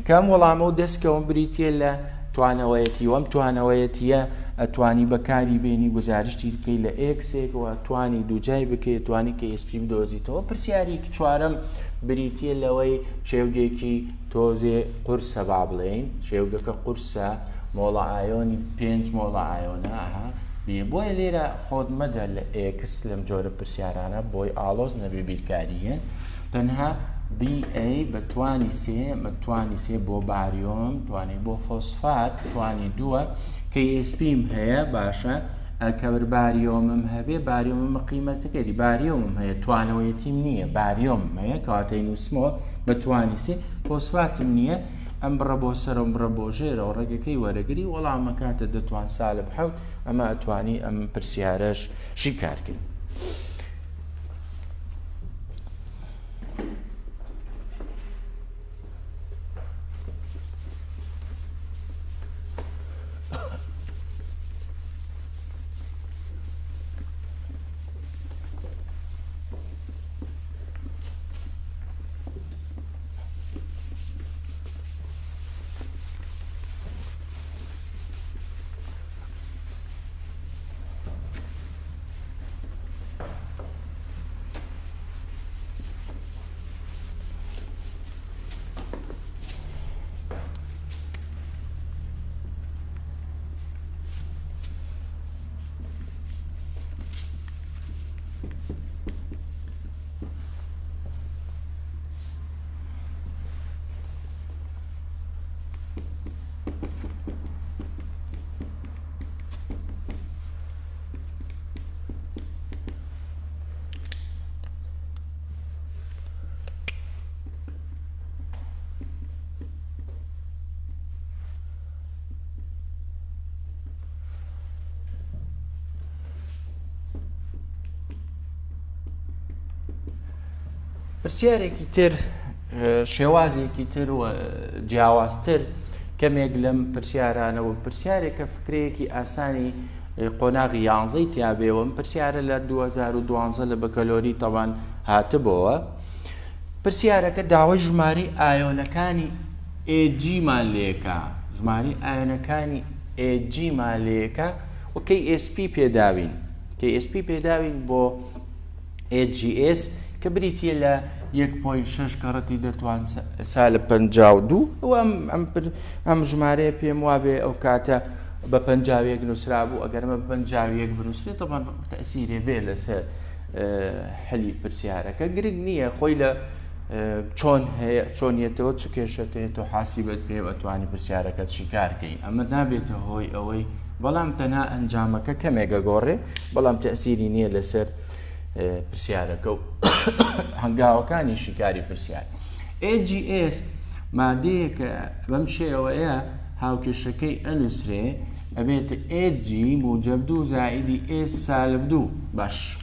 کام وەڵامە و دەستکەوم بریتە لە توانەوەیەتی وەم توانەوەیەتیە ئەتوانی بەکاری بینی گزارشتی بکەی لە ئێکسێکەوە توانی دووجای بکەیت توانی کە ئسپی بدۆزیتەوە پرسیاری چوارەم بریتە لەوەی شێوگێکی تۆزێ قورسە با بڵێین شێوگەکە قورسە مۆڵە ئایۆنی 5 مۆڵە ئایۆنە بۆیە لێرە خۆت مەدە لە ئێکس لەم جۆرە پرسیارانە بۆی ئاڵۆز نەبێ بیرکاریەن تەنها BA بە توانی سێ توانی سێ بۆ باریۆم توانی بۆ فۆسفات توانی دووە کە ئسپیم هەیە باشە ئەکەبر باریۆمم هەبێ باریۆمە قیمەتەکەی باریۆمم هەیە توانەوەیەتیم نییە باریۆمم هەیە کەواتەی نووسمەوە بە توانی سێ فۆسفاتم نییە ئەم بڕە بۆ سەرم بڕە بۆ ژێرەوە ڕێگەکەی وەرەگری وەڵامە کاتە دەتوان سالب حەوت ئەمە ئەتوانی ئەم پرسیارەش شیکارکرد. پرسیارێکی تر شێوازێکی تر و جیاوازتر کەمێک لەم پرسیارانەوە پرسیارێکە فکرەیەکی ئاسانی قۆناغی 11 تیابێەوە پرسیارە لە 2012 لە بەکەلۆری تەوان هاتبەوە پرسیارەکە داوای ژماری ئایۆنەکانی ئێجیمان لێکە ژماری ئایۆنەکانی ئێجیمان لێکە و KSP پێداوین KSP پێداوین بۆ AGS کە بریتە لە 1.6 کەڕەتی دەتوان سالب 52 و ئەم ژمارەیە پێم وابێ ئەو کاتە بە 50 نووسرا بوو ئەگەرمە بە 50 بنووسێت تەبان تەسیرێ بێ لەسەر حەلی پرسیارەکە گرنگ نییە خۆی لە چۆنیەتەوە چ کێشێتێت و حاسیبەت پێ ئەتوانی پرسیارەکەت شیکارکەی ئەمە نابێتە هۆی ئەوەی بەڵام تەنها ئەنجامەکە کەمێکە گۆڕێ بەڵام تەسیری نییە لەسەر پرسیارەکە و هەنگاوەکانی شیکاری پرسیار AGS مادەیەکە بەم شێوەیە هاوکێشەکەی ئەنووسرێ ئەبێتە AG موجب 2 زائیدی A سالب 2 باش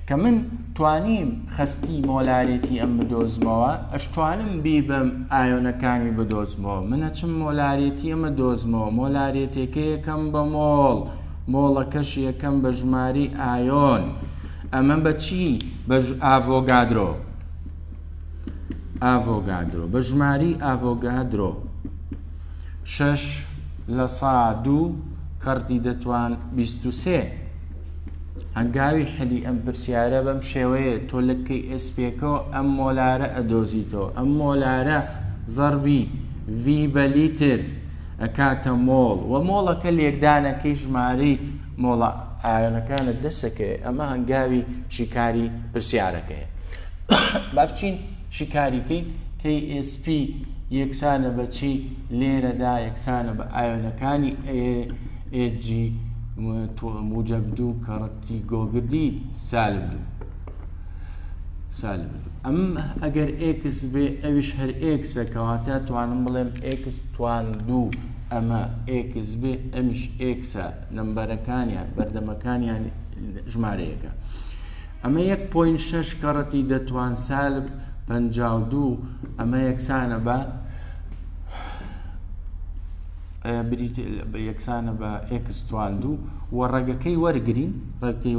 کە من توانیم خستی مۆلارێتی ئەم بدۆزمەوە ئەشتوانم بی بەم ئایۆنەکانی بدۆزمەوە منە چم مۆلارێتی ئەمە دۆزمەوە مۆلارێتێکە یەکەم بە مۆڵەکەش یەکەم بە ژماری ئایۆن ئەمە بەچی بە ئاڤۆگادرۆ بە ژماری ئاڤۆگادرۆ 6 لە 100 کەڕتی دەتوان 23 هەنگاوی حەلی ئەم پرسیارە بەم شێوەیە تۆ لەکەی ئسپێکەوە ئەم مۆلارە ئەدۆزیتەوە ئەم مۆلارە زەربی V بە لیتر ئەکاتە مۆڵ و مۆڵەکە لێکدانەکەی ژمارەی مۆڵە ئایۆنەکانت دەسەکەی ئەمە هەنگاوی شیکاری پرسیارەکەیە با بچین شیکاریکەی KSP یەکسانە بەچی لێرەدا یەکسانە بە ئایۆنەکانی AG موجب 2 کەڕەتی گۆگردی سالب 2 ئەم ئەگەر X بێ ئەویش هەر Xە کەواتە توانم بڵێم X توان 2 ئەمە X بێ ئەمیش Xە نمبەرەکانیان بەردەمەکانیان ژمارەیەەکە ئەمە 1.6 کەڕەتی دەتوان سالب 52 ئەمە یەکسانە بە یەکسانە بە x تواندوو و ڕێگەکەی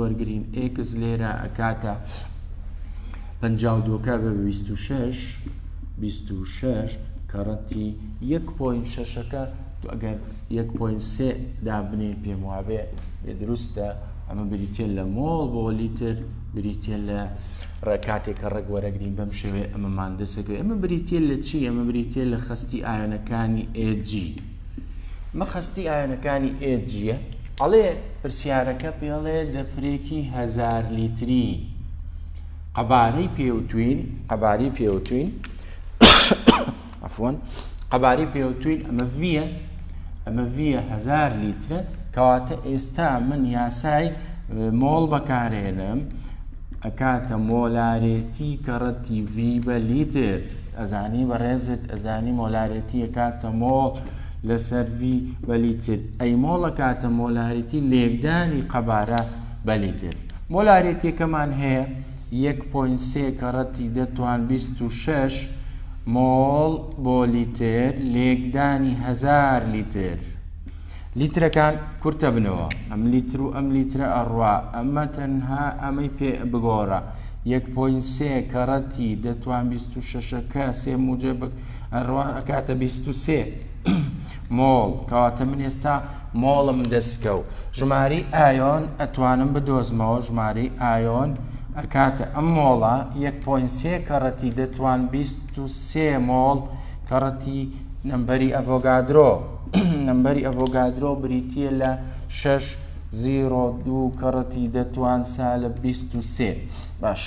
وەرگرین x لێرە ئەکاتە 52 بە 26 کەڕەتی 1.6ەکە ئەگەر 1.3 دابنێ پێم وابێ دروستە ئەمە بریتێ لە مۆڵ بۆ لیتر بریتێ لە ڕێکاتێک کە ڕێک وەرەگرین بەم شێوێ ئەمەمان دەسەکەوێت ئەمە بریتێ لە چی؟ ئەمە بریتێ لە خستی ئایۆنەکانی AG مە خستی ئایۆنەکانی AGە ئەڵێ پرسیارەکە پێڵێ دەفرێکی 1000 لیتری قەبارەی پێوتوین عفوان قەبارەی پێوتوین ئەمە ڤیە 1000 لیترە کەواتە ئێستا من یاسای مۆڵ بەکارهێنم ئەکاتە مۆلارێتی کەڕەتی V بە لیتر ئەزانی بەڕێزت ئەزانی مۆلارێتی ئەکاتە مۆڵ لەسەر V بە لیتر ئەی مۆڵ ئەکاتە مۆلارێتی لێکدانی قەبارە بە لیتر مۆلارێتیەکەمان هەیە 1.3 کەڕەتی دەتوان 26 مۆڵ بۆ لیتر لێکدانی 1000 لیتر لیترەکان کورتە بنەوە ئەم لیتر و ئەم لیترە ئەڕوا ئەمە تەنها ئەمەی پێ بگۆڕە 1.3 کەڕەتی دەتوان 26ەکە سێ موجب ئەڕوا ئەکاتە 23 مۆڵ کەواتە من ئێستا مۆڵم دەستکە و ژماری ئایۆن ئەتوانم بدۆزمەوە ژماری ئایۆن ئەکاتە ئەم مۆڵە 1.3 کەڕەتی دەتوان 23 مۆڵ کەڕەتی نەمبەری ئەڤۆگادرۆ بریتیە لە 6.02 کەڕەتی دەتوان سالە 23 باش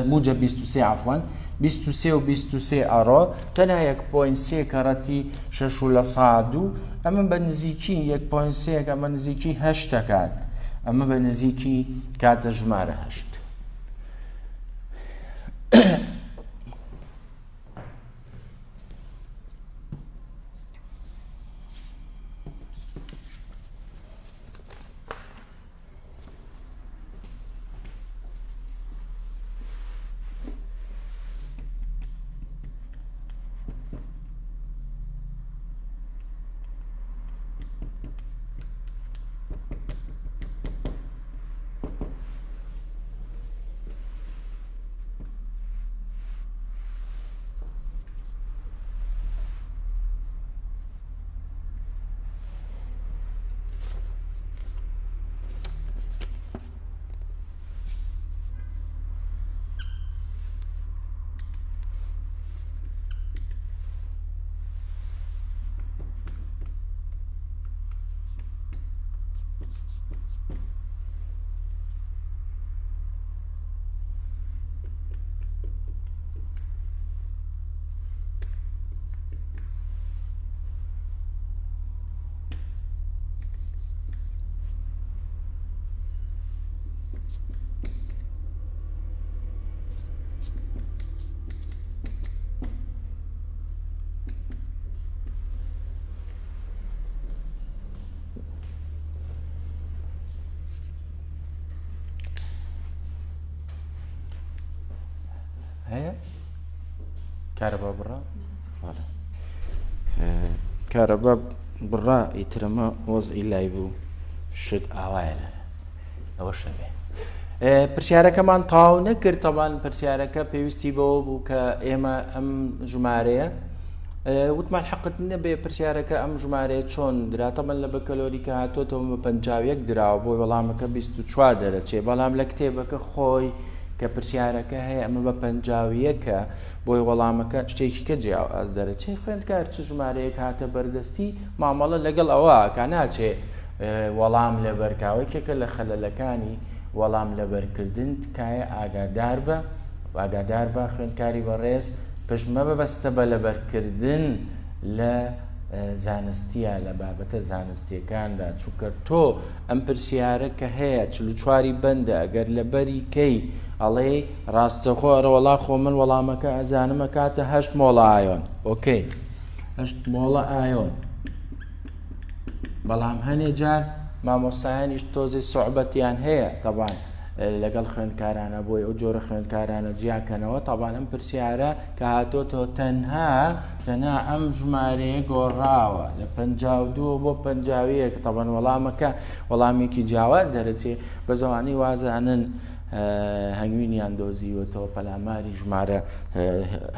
موجە 23 عفوان 23 و 23 ئەڕۆ تەنها 1.3 کەڕەتی 6 لە 100 ئەمە بە نزیکی 1.3 ئەمە نزیکی 8 دەکات ئەمە بە نزیکی کاتە ژمارە 8 هەیە کارەبا بڕا کارەبا بڕا ئیترەمە وەزئی لایڤ و شت ئاوایە ئەوە شەبێ پرسیارەکەمان تاو نەکرد تەمان پرسیارەکە پێویستی بەوە بوو کە ئێمە ئەم ژمارەیە وتمان حەقت نەبێ پرسیارەکە ئەم ژمارەیە چۆن دراتەمە لە بەکەلۆری کە هاتۆتەوە بە 51 دراوە بۆی وەڵامەکە 24 دەرەچێ بەڵام لە کتێبەکە خۆی کە پرسیارەکە هەیە ئەمە بە 51کە بۆی وەڵامەکە شتێکی کە جیاو ئاز دەرەچێ خوێندکار چ ژمارەیەک هاتە بەردەستی مامەڵە لەگەڵ ئەوە کە ناچێ وەڵام لە بەرکاوێکێکە لە خەلەلەکانی وەڵام لە بەرکردن تکایە ئاگادار بە خوێندکاری بەڕێز پشمە بەبەستە بە لە بەرکردن لە زانستیە لە بابەتە زانستیەکاندا چونکە تۆ ئەم پرسیارە کە هەیە 44 بەندە ئەگەر لە بەری کەی ئەڵێ ڕاستەخۆرە وەڵا خۆ من وەڵامەکە ئەزانمە کاتە 8 مۆڵە ئایۆن ئۆکەی 8 مۆڵە ئایۆن بەڵام هەنێ جار مامۆستایانیش تۆزی سوعبەتیان هەیە تەبان لەگەڵ خوێندکارانە بۆی ئەو جۆرە خوێندکارانە جیاکەنەوە تەبان ئەم پرسیارە کە هاتۆتەوە تەنها تەنها ئەم ژمارەیە گۆڕاوە لە 52 بۆ 51 تەبەن وەڵامەکە وەڵامێکی جیاواز دەرەچێ بە زەوانەی وازانن هەنگوینیان دۆزیوەتەوە پەلاماری ژمارە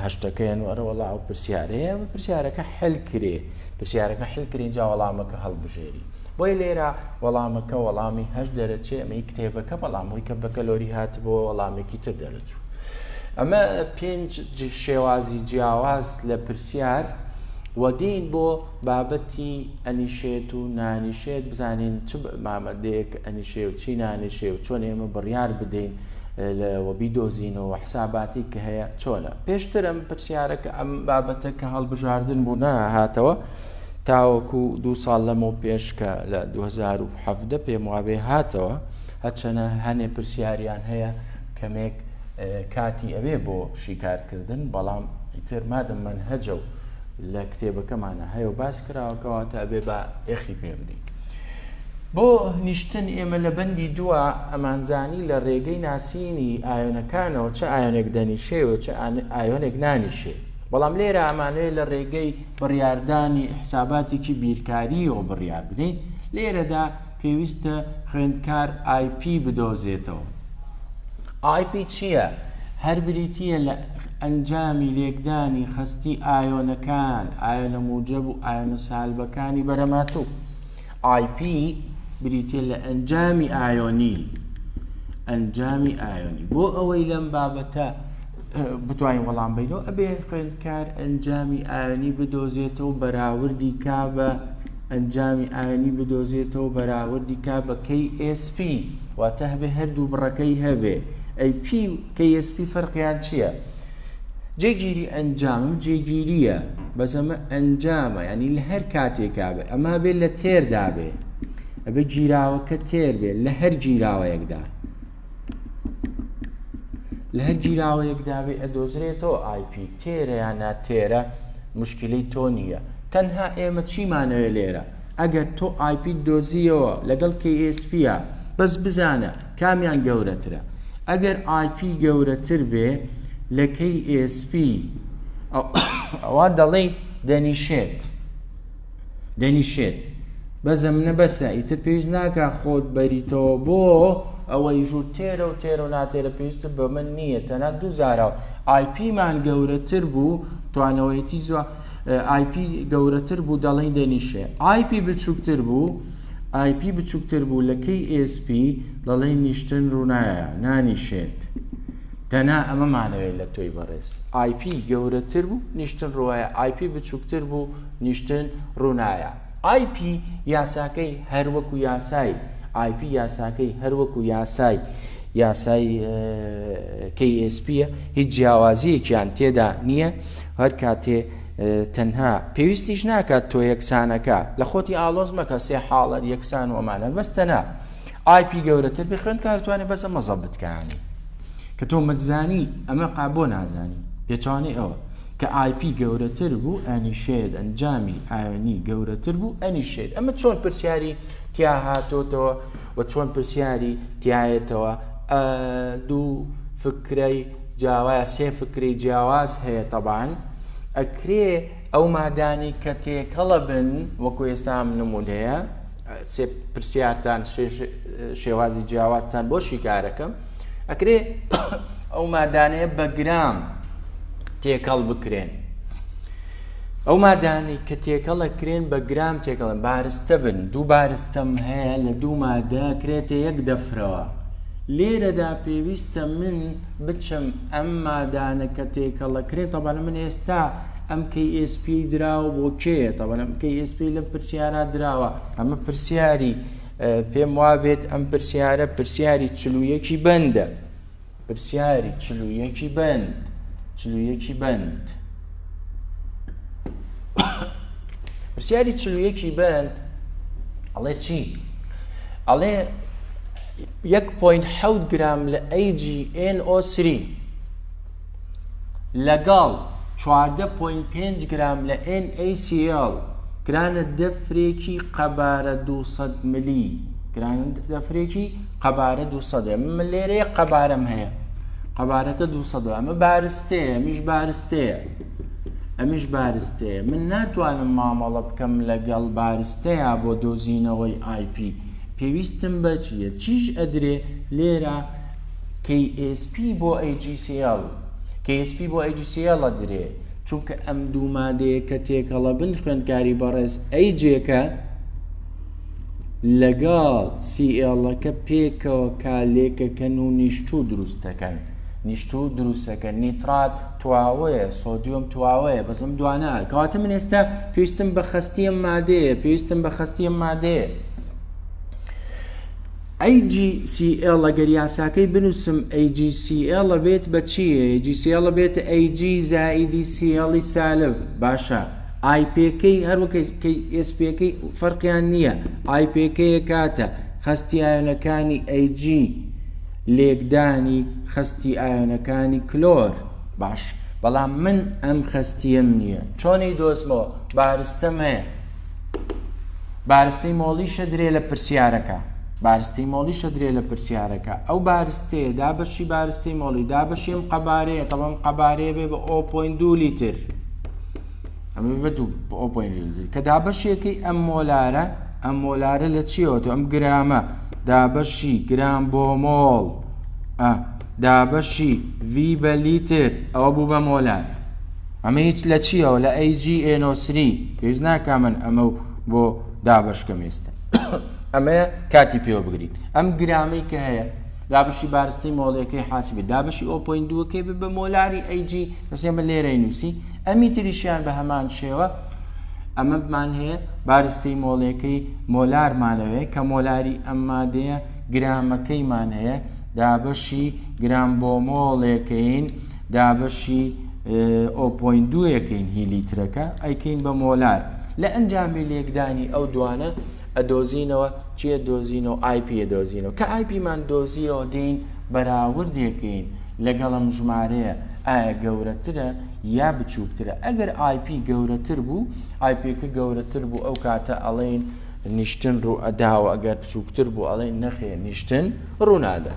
هەشتەکەیان وەرە وەڵاو پرسیارەیە پرسیارەکە حل کرێ پرسیارەکە حل کرێ جا وەڵامەکە هەڵبژێری بۆی لێرە وەڵامەکە وەڵامی هەش دەرەچێ ئەمەی کتێبەکە بەڵامەوەی کە بە کەلۆری هات بۆ وەڵامێکی تر دەرەچوو ئەمە 5 شێوازی جیاواز لە پرسیار وەدین بۆ بابەتی ئەنیشێت و نانیشێت بزانین چ مامەدەیەک ئەنیشێ و چی نانیشێ و چۆن ئێمە بڕیار بدەین لەوە بیدۆزینەوە حساباتی کە هەیە چۆنە پێشتر ئەم پرسیارەکە ئەم بابەتە کە هەڵبژاردن بوو نەهاتەوە تاوەکو 2 ساڵ لەمەوە پێش کە لە 2017 پێم وابێ هاتەوە هەرچەنە هەنێ پرسیاریان هەیە کەمێک کاتی ئەوێ بۆ شیکارکردن بەڵام ئیتر مادەم منهەجە و لە کتێبەکەمانە هەیە و باس کراوەکەواتە ئەبێ بە ئێخی پێ بدەین بۆ نیشتن ئێمە لە بەندی دووە ئەمانزانی لە ڕێگەی ناسینی ئایۆنەکانەوە چه ئایۆنێک دەنیشێەوە چه ئایۆنێک نانیشێ بەڵام لێرە ئەمانەیە لە ڕێگەی بڕیاردانی حساباتێکی بیرکاریەوە بڕیار بدەین لێرەدا پێویستە خوێندکار IP بدۆزێتەوە IP چییە؟ هەر بریتیە لە ئەنجامی لێکدانی خستی ئایۆنەکان ئایۆنە موجب و ئایۆنە سالبەکانی بەرەماتوو IP بریتیە لە ئەنجامی ئایۆنی بۆ ئەوەی لەم بابەتە بتوانین وەڵام بینەوە ئەبێ خوێندکار ئەنجامی ئایۆنی بدۆزێتەوە بەراوردی کا بە ئەنجامی ئایۆنی بدۆزێتەوە بەراوردی کا بە KSP واتە هەبێ هەردوو بڕەکەی هەبێ AP و KSP فەرقیان چییە؟ جێگیری ئەنجام جێگیریە بەس ئەمە ئەنجامە ینی لە هەر کاتێکا بێ ئەما بێت لە تێردا بێ ئەبێ گیراوەکە تێر بێت لە هەر گیراوەیەکدا بێ ئەدۆزرێتەوە IP تێرە یان ناتێرە مشکلەی تۆ نییە تەنها ئێمە چیمانەوێ لێرە ئەگەر تۆ IP دۆزیەوە لەگەڵ KSP-ە بەس بزانە کامیان گەورەترە ئەگەر IP گەورەتر بێ لە KSP ئەوە دەڵێ دەنیشێت بەزەمنە بەسە ئیتر پێویست ناکە خۆت بەریتەوە بۆ ئەوەی ژوو تێرە و تێرە و ناتێرە پێویستە بە من نییە تەنها دووزارەوە IP-مان گەورەتر بوو توانەوەیەتی زۆ IP گەورەتر بوو دەڵێن دەنیشێ IP بچووکتر بوو لە KSP دەڵێن نیشتن ڕوونایە نانیشێت تەنها ئەمەمانەوێت لە تۆی بەڕێز IP گەورەتر بوو نیشتن ڕوایە IP بچووکتر بوو نیشتن ڕوونایە IP یاساکەی هەروەکو یاسای IP یاساکەی هەروەکو یاسای KSP-ە هیچ جیاوازیەکیان تێدا نییە هەر کاتێ تەنها پێویستیش ناکات تۆ یەکسانەکە لە خۆتی ئاڵۆز مەکە سێ حاڵەت یەکسان وەمانە بەستەنا IP گەورەتر بێ خوێندکارتوانێت بەسە مەزە بتکانی کە تۆ مەتزانی ئەمە قابۆ نازانی پێچوانێ ئەوە کە IP گەورەتر بوو ئەنیشێت ئەنجامی ئایۆنی گەورەتر بوو ئەنیشێت ئەمە چۆن پرسیاری تیا هاتۆتەوە و چۆن پرسیاری تایەتەوە دوو فکرەی جیاواز سێ فکرەی جیاواز هەیە تەبان ئەکرێ ئەو مادانی کە تێکەڵە بن وەکو ئێستا نمونەیە سێ پرسیارتان شێوازی جیاوازتان بۆ شیکارەکەم ئەکرێ ئەو مادانەیە بە گرام تێکەڵ بکرێن ئەو مادانی کە تێکەڵە کرێن بە گرام تێکەڵن بارستە بن دوو بارستەم هەیە لە دوو مادە کرێتە یەک دەفرەوە لێرەدا پێویستە من بچم ئەم مادانە کە تێکەڵەکرێت تەبەنە من ئێستا ئەم KSP دراوە بۆ کێ تەبەنە KSP لە پرسیارە دراوە ئەمە پرسیاری پێم وابێت ئەم پرسیارە پرسیاری 41 بەندە پرسیاری 41 بەند پرسیاری 41 بەند ئەڵێ چی؟ ئەڵێ 1.7 گرام لە AgNO3 لەگەڵ 14.5 گرام لە NaCl گرانە دەفرێکی قەبارە 200 ملی گرانە دەفرێکی قەبارە 200 من لێرەیە قەبارەم هەیە قەبارەکە 200 ئەمە بارستەیە میش بارستەیە ئەمیش بارستەیە من ناتوانم مامەڵە بکەم لەگەڵ بارستەیە بۆ دۆزینەوەی IP پێویستم بە چیە چیش ئەدرێ لێرە KSP بۆ AGCL KSP بۆ AGCL ئەدرێ چونکە ئەم دوو مادەیە کە تێکەڵە بن خوێندکاری بەڕێز ئەیجێکە لەگەڵ CLەکە پێکەوە کالێکەکەن و نیشتوو دروستەکەن نیشتوو دروستەکەن نیترات تواوەیە سۆدیۆم تواوەیە بەزم دوانە کەواتە من ئێستا پێویستم بە خەستیم مادەیە AGCL ئەگەر یاساکەی بنووسم AGCL بێت بە چییە؟ AGCL بێتە AG زائیدی CL سالب باشە IPەکەی هەروەکەی KSPەکەی فەرقیان نییە IPەکەیە کاتە خەستی ئایۆنەکانی AG لێکدانی خەستی ئایۆنەکانی کلۆر باش بەڵام من ئەم خەستیم نییە چۆنی دۆزمەوە بارستەم هەیە بارستەی مۆڵیشە درێ لە پرسیارەکە ئەو بارستەیە دابەشی بارستەی مۆڵی دابەشی ئەم قەبارەیە تەڵام قەبارەیە بێ بە 0.2 لیتر ئەمە بە 0.2 لیتر کە دابەشیەکەی ئەم مۆلارە لە چیەوە ئەم گرامە دابەشی گرام بۆ مۆڵ دابەشی V بە لیتر ئەوە بوو بە مۆلار ئەمە هیچ لە چیەوە لە AgNO3 پێویست ناکا من ئەمە بۆ دابەشکەم ئێستا ئەمەیە کاتی پێوە بگرین ئەم گرامەی کە هەیە دابەشی بارستەی مۆڵیەکەی حاسبێ دابەشی 0.2کەی بە مۆلاری AG دەستێمە لێرەی نووسی ئەمی تریشیان بە هەمان شێوە ئەمە بمان هەیە بارستەی مۆڵیەکەی مۆلارمانەوەی کە مۆلاری ئەم مادەیە گرامەکەیمان هەیە دابەشی گرام بۆ مۆڵێکین دابەشی 0.2یەکەین هی لیترەکە ئەیکەین بە مۆلار لە ئەنجامی لێکدانی ئەو دوانە ئەدۆزینەوە چیە دۆزینەوە IP دۆزینەوە کە IPمان دۆزیەوە دێین بەراوردێکین لەگەڵم ژمارەیە ئایا گەورەترە یا بچووکترە ئەگەر IP گەورەتر بوو IPەکە گەورەتر بوو ئەو کاتە ئەڵێن نیشتن ڕوو ئەداوە ئەگەر بچووکتر بوو ئەڵێن نەخێ نیشتن ڕوونادا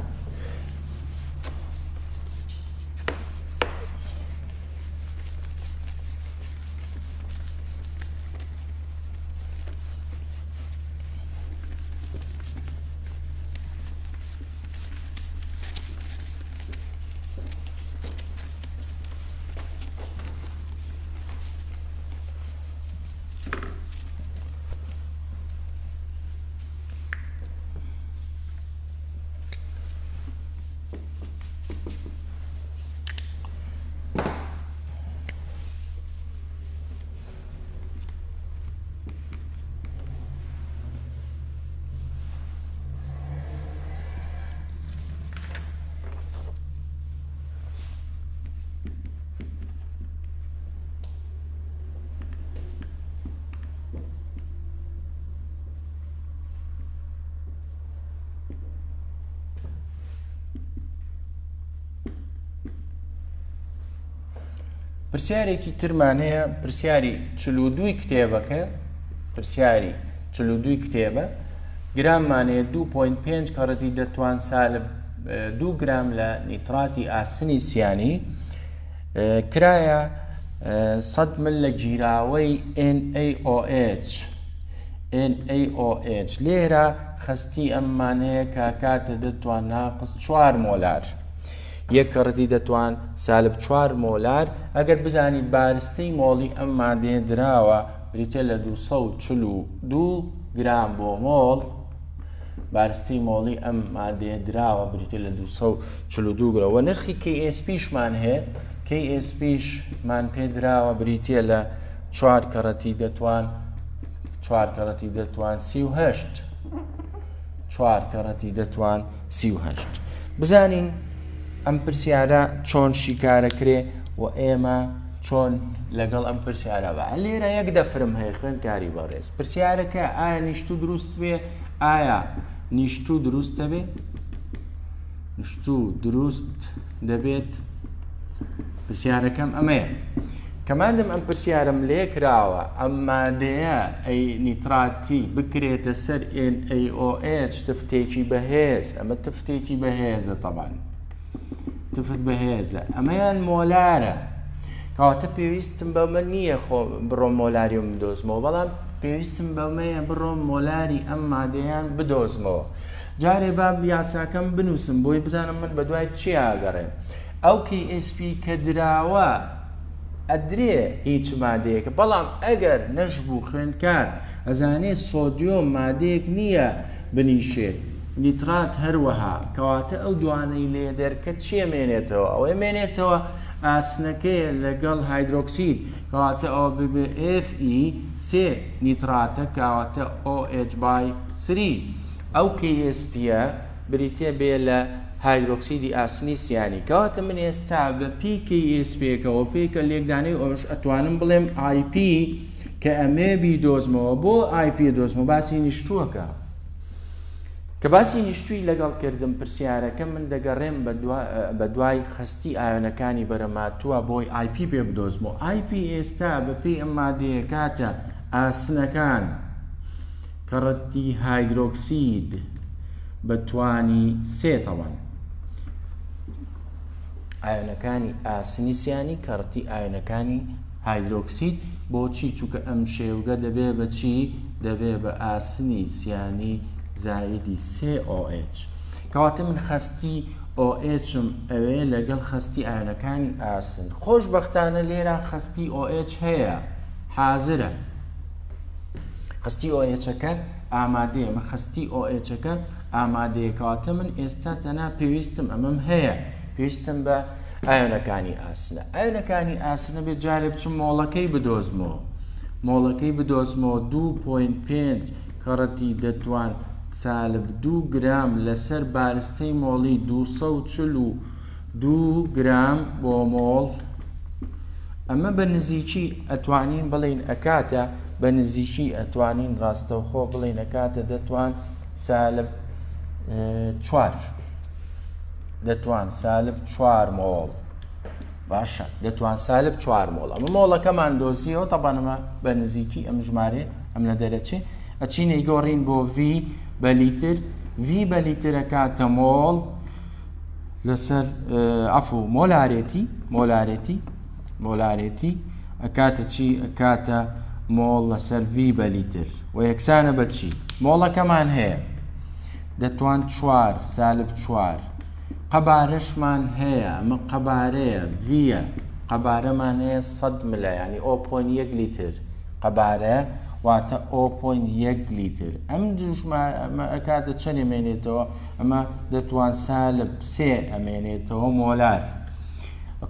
پرسیارێکی ترمان هەیە پرسیاری 42 کتێبەکە پرسیاری 42 کتێبە گراممانەیە 2.5 کەڕەتی دەتوان سالب 2 گرام لە نیتراتی ئاسنی سیانی کرایە 100 مل لە گیراوەی NaOH لێرە خەستی ئەممانەیە کە کاتە دەتوان ناقص 4 مۆلار یەک کەڕەتی دەتوان سالب 4 مۆلار ئەگەر بزانیت بارستەی مۆڵی ئەم مادەیە دراوە بریتە لە 242 گرام بۆ مۆڵ بارستەی مۆڵی ئەم مادەیە دراوە بریتە لە 242 گرام و نرخی KSPشمان هەیە KSPشمان پێ دراوە بریتە لە 4 کەڕەتی دەتوان 38 4 کەڕەتی دەتوان 38 بزانین ئەم پرسیارە چۆن شیکارەکرێ و ئێمە چۆن لەگەڵ ئەم پرسیارە بە لێرە یەک دەفرم هەیە خوێندکاری بەڕێز پرسیارەکە ئایا نیشتوو دروست بێ ئایا نیشتوو دروستە بێ نیشتوو دروست دەبێت پرسیارەکەم ئەمەیە کەمادەم ئەم پرسیارم لێ کراوە ئەم مادەیە ئەی نیتراتی بکرێتە سەر NaOH تفتێکی بەهێز ئەمە تفتێکی بەهێزە تەبان تفت بەهێزە ئەمەیان مۆلارە کەواتە پێویستم بەمە نییە بڕۆم مۆلاریوم بدۆزمەوە، بەڵام پێویستم بەمەیە بڕۆم مۆلاری ئەم مادەیان بدۆزمەوە. جارێ با یاساکەم بنووسم بۆی بزانم من بەدوای چی ئاگەڕێم. ئەو KSP کە دراوە ئەدرێ هیچ مادەیەکە، بەڵام ئەگەر نەشبوو خوێندکار ئەزانێ سۆدیۆم مادەیەک نییە بنیشێت، نیترات هەروەها، کەواتە ئەو دوانەی لێ دەرکە چێمێنێتەوە؟ ئەوەی مێنێتەوە ئاسنەکەیە لەگەڵ هایدرۆکسید، کەواتە ئەوە ببێ Fe3 نیتراتە، کەواتە OH/3. ئەو KSPە بریتێ بێ لە هایدرۆکسیدی ئاسنی سیانی، کەواتە من ئێستا بە PKSPەکەەوە پێکە لێکدانەی ئەوش ئەتوانم بڵێم IP کە ئەمێ بیدۆزمەوە. بۆ IP دۆزمەوە باسی نیشتووەکە، کە باسی نیشتووی لەگەڵ کردم پرسیارەکە من دەگەڕێم بە دوای خستی ئایۆنەکانی بەرەماتووە بۆی IP پێ بدۆزمەوە. IP ئێستا بەپێی ئەم مادەیە کاتە ئاسنەکان کە ڕەتی هایدرۆکسید بەتوانی سێتەوەن، ئایۆنەکانی ئاسنی سیانی کە ڕەتی ئایۆنەکانی هایدرۆکسید. بۆچی؟ چونکە ئەم شێوگە دەبێ بە چی؟ دەبێ بە ئاسنی سیانی زائیدی 3OH، کەواتە من خستی OHم ئەوێ لەگەڵ خستی ئایۆنەکانی ئاسن. خۆشبەختانە لێرە خستی OH هەیە، حازرە. خستی OHەکە ئامادەیە، من خستی OHەکە ئامادەیە، کەواتە من ئێستا تەنها پێویستم ئەمەم هەیە، پێویستم بە ئایۆنەکانی ئاسنە. ئایۆنەکانی ئاسنە بێت جارێ بچم مۆڵەکەی بدۆزمەوە، مۆڵەکەی بدۆزمەوە 2.5 کەڕەتی دەتوان سالب 2 گرام لەسەر بارستەی مۆڵی 242 گرام بۆ مۆڵ. ئەمە بە نزیکی ئەتوانین بڵین ئەکاتە، بە نزیکی ئەتوانین ڕاستەوخۆ بڵین ئەکاتە دەتوان سالب 4، دەتوان سالب 4 مۆڵ. باشە، دەتوان سالب 4 مۆڵ. ئەمە مۆڵەکەمان دۆزیەوە، تەبانەمە بە نزیکی ئەم ژمارە ئەم لە دەرەچێ ئەچین ئەیگۆڕین بۆ V بە لیتر. V بە لیتر ئەکاتە مۆڵ لەسەر مۆلارێتی ئەکاتە چی؟ ئەکاتە مۆڵ لەسەر V بە لیتر، و یەکسانە بە چی؟ مۆڵەکەمان هەیە دەتوان 4 سالب 4. قەبارەشمان هەیە، ئەمە قەبارەیە، ڤە قەبارەمان هەیە 100 ملە، ینی 0.1 لیتر قەبارە، واتە 0.1 لیتر. ئەم دوژمە ئەکاتە چەند ئەمێنێتەوە؟ ئەمە دەتوان سالب 3 ئەمێنێتەوە مۆلار.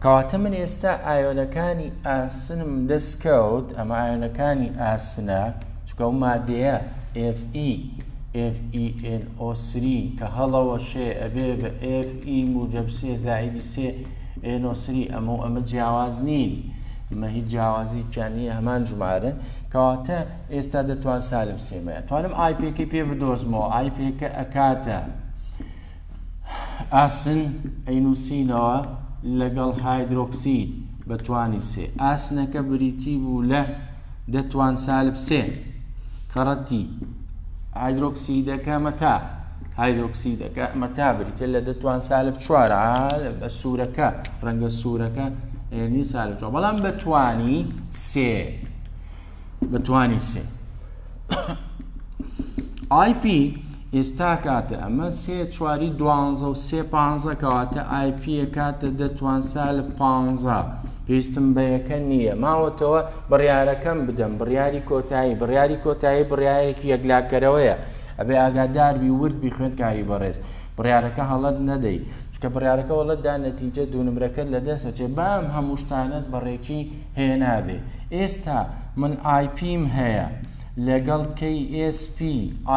کەواتە من ئێستا ئایۆنەکانی ئاسنم دەستکەوت، ئەمە ئایۆنەکانی ئاسنە، چکە ئەو مادەیە FeNO3 کە هەڵەوەشێ ئەبێ بە Fe موجب 3 زائیدی 3NO3. ئەمە جیاواز نین، ئەمە هیچ جیاوازی نییە، هەمان ژمارە. کەواتە ئێستا دەتوان سالب 3 توانم IPەکەی پێ بدۆزمەوە. IPەکە ئەکاتە ئاسن ئەینوسینەوە لەگەڵ هایدرۆکسید بەتوانی 3. ئاسنەکە بریتی بوو لە دەتوان سالب 3 کەڕەتی هایدرۆکسیدەکە مەتا بریتە لە دەتوان سالب 4 بە سوورەکە، ڕەنگە سوورەکە ئێنی سالب 4، بەڵام بەتوانی 3 IP ئێستا کاتە ئەمە 3 4 12 و 3 15 کەواتە IP کاتە دەتوان سالب 15. پێویستم بە یەکە نییە، ماوەتەوە بڕیارەکەم بدەم، بڕیاری کۆتایی بڕیارێکی یەکلاکەرەوەیە، ئەبێ ئاگاداربی وردبی خوێندکاری بەڕێز. بڕیارەکە هەڵەت نەدەی، چکە بڕیارەکە وەڵەتدا نەتیجە دوونمرەکەت لە دەستەچێ، بام هەموو شتانت بەڕێکی هێنابێ. ئێستا من IPم هەیە لەگەڵ KSP،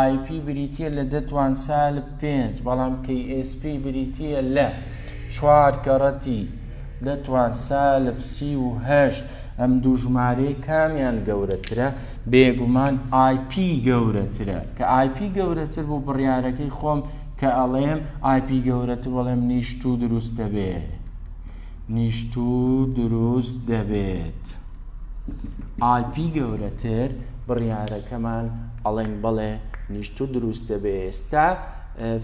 IP بریتە لە دەتوان سالب 5، بەڵام KSP بریتە لە 4 کەڕەتی دەتوان سالب 38. ئەم دوو ژمارەی کامیان گەورەترە؟ بێگومان IP گەورەترە، کە IP گەورەتر بوو بڕیارەکەی خۆم کە ئەڵێم IP گەورەتر، بەڵێم نیشتوو دروست دەبێت. IP گەورەتر بڕیارەکەمان ئەڵێن بەڵێ نیشتوو دروست دەبێت. ئێستا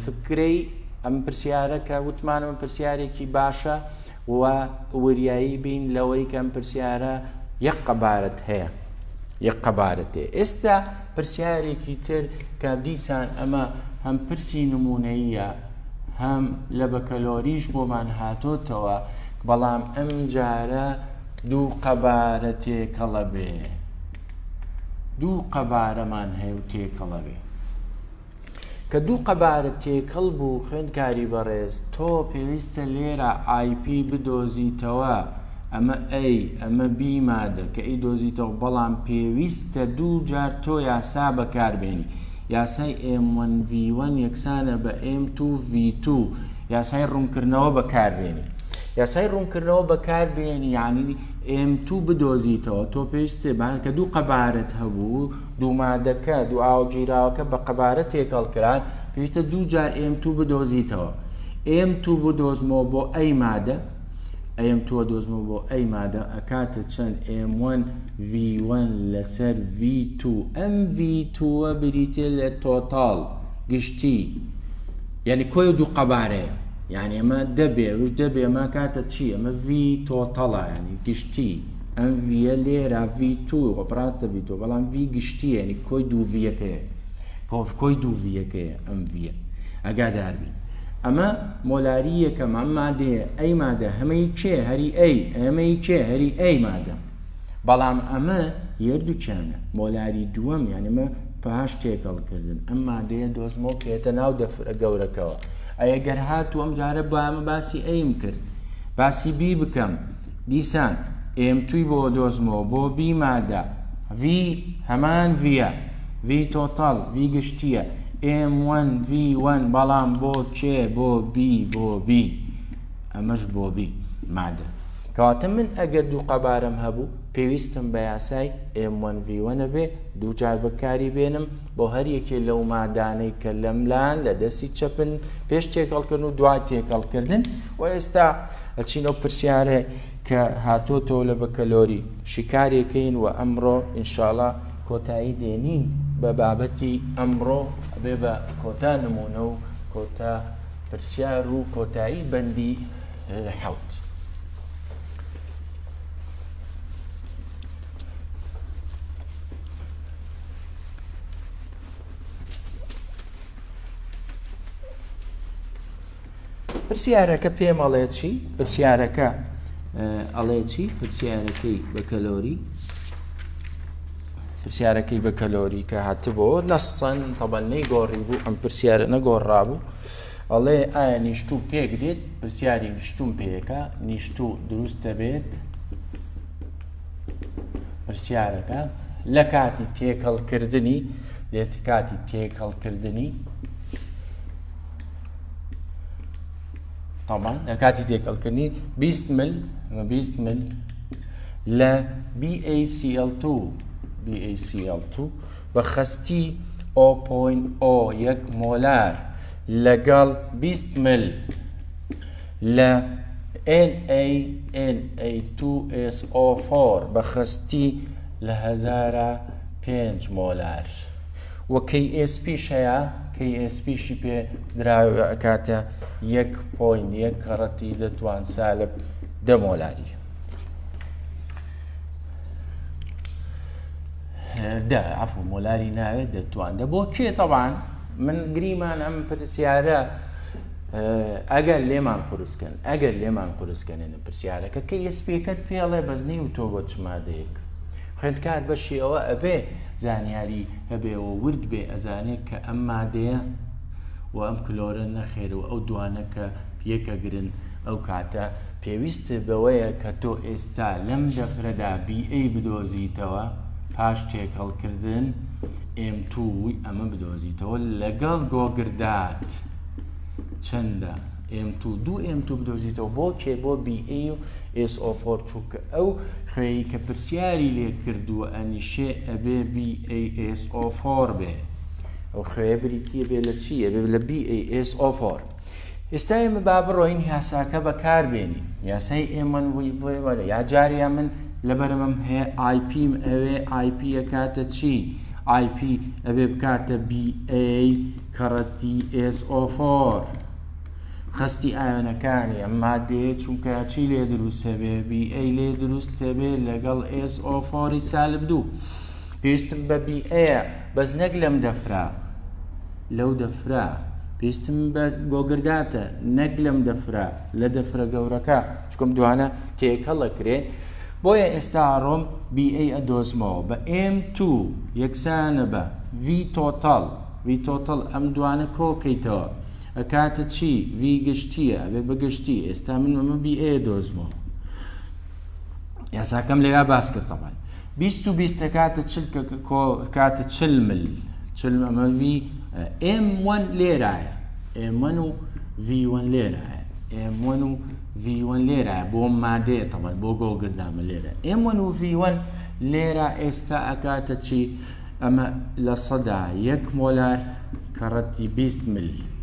فکرەی ئەم پرسیارە کە وتمانەوە پرسیارێکی باشە، و وریایی بین لەوەی کەم پرسیارە یەک قەبارەت هەیە یەک قەبارەتێ. ئێستا پرسیارێکی تر کە دیسان ئەمە هەم پرسی نمونەیە هەم لە بەکەلۆریش بۆمان هاتۆتەوە، بەڵام ئەم جارە دوو قەبارە تێکەڵە بێ، دوو قەبارەمان هەیە و تێکەڵە بێ. کە دوو قەبارە تێکەڵ بوو خوێندکاری بەڕێز، تۆ پێویستە لێرە IP بدۆزیتەوە، ئەمە A ئەمە B مادە کە ئەی دۆزیتەوە، بەڵام پێویستە دوو جار تۆ یاسا بەکاربێنی. یاسای M1V1 یەکسانە بە M2V2، یاسای ڕوونکردنەوە بەکاربێنی. یاسای ڕوونکردنەوە بەکاربێنی یعنی M2 بدۆزیتەوە، تۆ پێویستێ کە دوو قەبارەت هەبوو، دوو مادەکە دوو ئاوگیراوەکە بە قەبارە تێکەڵ کران، پێویستە دوو جار M2 بدۆزیتەوە. M2 بدۆزمەوە بۆ ئەی مادە، M2 دۆزمەوە بۆ ئەی مادە ئەکاتە چەند M1V1 لەسەر V2. ئەم V2 بریتێ لە تۆتاڵ گشتی، یعنی کۆی دوو قەبارەیە، یعنی ئەمە دەبێ وش دەبێ ئەمە کاتە چی؟ ئەمە V تۆتەڵە، ینی گشتی. ئەم ڤە لێرە V2 ڕاستە V2، بەڵام V گشتیە، ینی کۆی دوو ڤەکەیە، کۆی دوو ڤەکەیە ئەم ڤە. ئەگادار بین ئەمە مۆلاری یەکەم، ئەم مادەیە ئەی مادە هەمەی کێ هەری ئەی، ئەمەی کێ هەری ئەی مادە، بەڵام ئەمە یەردووکیانە. مۆلاری دووەم یعنی ئەمە پاش تێکەڵکردن، ئەم مادەیە دۆزمەوە پێێتە ناو دەفرە گەورەکەوە. ئەگەر هاتوو ئەم جارە بە ئەمە باسی ئەیم کرد، باسی B بکەم، دیسان M2 بۆ دۆزمەوە بۆ B مادە، V هەمان ڤە، V تۆتاڵ V گشتیە، M1V1 بەڵام بۆ کێ؟ بۆ B، بۆ B، ئەمەش بۆ B مادە. کەواتە من ئەگەر دوو قەبارەم هەبوو پێویستم بە یاسای M1V1 بێ، دوو جار بەکاری بێنم بۆ هەر یەکێ لەو مادانەی کە لەملان لە دەستی چەپن پێش تێکەڵکردن و دوای تێکەڵکردن. و ئێستا ئەچینەوە پرسیارێ کە هاتۆتەوە لە بەکەلۆری شیکارێکەین و ئەمڕۆ ئینشاڵڵا کۆتایی دێنین بە بابەتی ئەمڕۆ بێ بە کۆتا نمونە و کۆتا پرسیار و کۆتایی بەندی حەوت. پرسیارەکە پێم ئەڵێ چی؟ پرسیارەکە ئەڵێ چی؟ پرسیارەکەی بەکەلۆری، پرسیارەکەی بەکەلۆری کە هاتبەوە نەسەن تەبەن نەیگۆڕی بوو، ئەم پرسیارە نەگۆڕابوو. ئەڵێ ئایا نیشتوو پێک دێت؟ پرسیاری نیشتوم پێیەکە، نیشتوو دروست دەبێت پرسیارەکە لە کاتی تێکەڵکردنی، دێت کاتی تێکەڵکردنی طبعا لە کاتی تێکەڵکردنی 20 مل لە BaCl2 بە خستی 0.01 مۆلار لەگەڵ 20 مل لە Na2SO4 بە خستی لە 1005 مۆلار. و KSP هەیە، KSPشی پێ دراوە ئەکاتە 1.1 کەڕەتی دەتوان سالب 10 مۆلاری. عفو مۆلاری ناوێت دەتوانە بۆ کێ؟ طبعا من گریمان ئەم پرسیارە ئەگەر لێمان قورسکەنێنە پرسیارەکە KSPەکەت پێڵێ بەزنی و تۆ بۆ چ مادەیەک خوێندکار بەشی ئەوە ئەبێ زانیاری هەبێەوە ورد بێ ئەزانێت کە ئەم مادەیە و ئەم کلۆرە نەخێر و ئەو دوانەکە یەکەگرن. ئەو کاتە پێویستە بەوەیە کە تۆ ئێستا لەم دەفرەدا BA بدۆزیتەوە، پاش تێکەڵکردن M2 ئەمە بدۆزیتەوە لەگەڵ گۆگردات چەندە؟ M2 دوو M2 بدۆزیتەوە بۆ کێ؟ بۆ BA و SO4 چووکە ئەو خوێی کە پرسیاری لێ کردووە ئەنیشێ ئەبێ BaSO4 بێ، ئەو خوێ بریتیە بێ لە چیە؟ بێ لە BaSO4. ئێستا ئێمە با بڕۆین یاساکە بەکاربێنی، یاسای M1V1 یا جاریا من لەبەرمەم هەیە IPم ئەوێ IP ئەکاتە چی؟ IP ئەبێ بکاتە BA کەڕەتی SO4. خستی ئایۆنەکانی ئەم مادەیە چونکە چی لێ دروستە بێ BA لێ دروستە بێ لەگەڵ SO4 سالب 2 پێویستم بە BA بەس نەک لەم دەفرا لەو دەفرا پێویستم بە گۆگرداتە نەک لەم دەفرا لە دەفرە گەورەکە چکم دوانە تێکەڵەکرێ بۆیە ئێستا ڕۆم BA ئەدۆزمەوە بە M2 یەکسانە بە V total ئەم دوانە کۆکەیتەوە ئەکاتە چی V گشتیە ئەبێ بەگشتی ئێستا من ئەمە BA دۆزمەوە یاساکەم لێیا باس کرد تەمان 20 کاتە 40 مل ئەمە V M1 لێرایە M1 و V1 لێرایە M1 و V1 لێرایە بۆ مادەیە تەمان بۆ گۆڵگردنامە لێرە M1 و V1 لێرە ئێستا ئەکاتە چی ئەمە لە سەدا 1 مۆلار کەڕەتی 20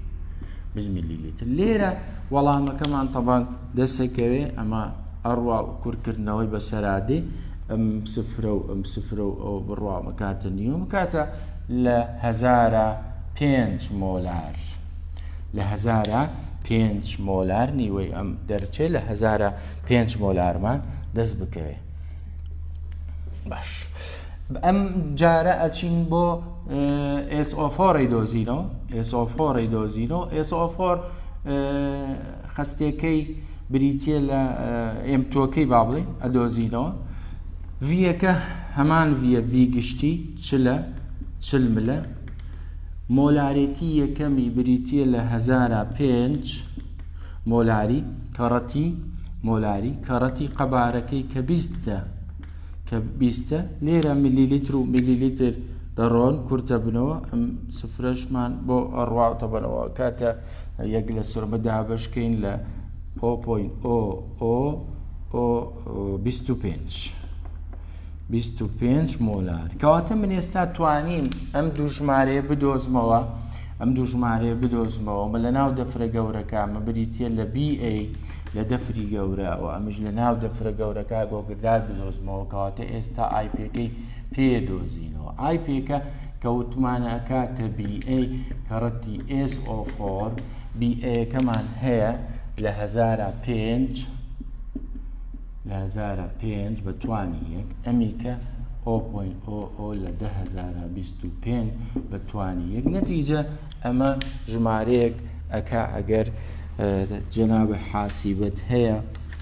میلیلیتر لێرە وەڵامەکەمان تەبان دەسەکەوێ ئەمە ئەڕوا کوورکردنەوەی بەسەرادێ ئەم سفرە و ئەو بڕوا مەکاتە نیوە کاتە لە 1005 مۆلار لە 1005 مۆلار نیوەی ئەم دەرچێت لە 1005 مۆلارمان دەست بکەوێ باش ئەم جارە ئەچین بۆ SO4 دۆزینەوە SO4 خستێکەی بریتە لە M2کەی با بڵێ ئەدۆزینەوە ڤیەکە هەمان V گشتی 40 ملە مۆلارێتی یەکەمی بریتە لە 1005 مۆلاری کەڕەتی قەبارەکەی کە 20 لێرە میلیلیتر و میلیلیتر دەڕۆن کورتە بنەوە ئەم سفرەشمان بۆ ئەڕواوتە بنەوە کاتە یەک لە سورمەدا بەشکەین لە 0.25 مۆلار کەواتە من ئێستا توانیم ئەم دوو ژمارەیە بدۆزمەوە مە لە ناو دەفرە گەورەکە مە بریتە لە BA لە دەفری گەورە و ئەمش لە ناو دەفرە گەورەکە گۆگردار بدۆزمەوە کەواتە ئێستا IPەکەی پێدۆزینەوە IPەکە کەوتمانە ئەکاتە BA کەڕەتی SO4 BA-کەمان هەیە لە 1005 بە توانی یەک ئەمیکە 0.00 لە 10,025 بە توانی یەک نەتیجە ئەمە ژمارەیەک ئەکا ئەگەر جەنابە حاسیبەت هەیە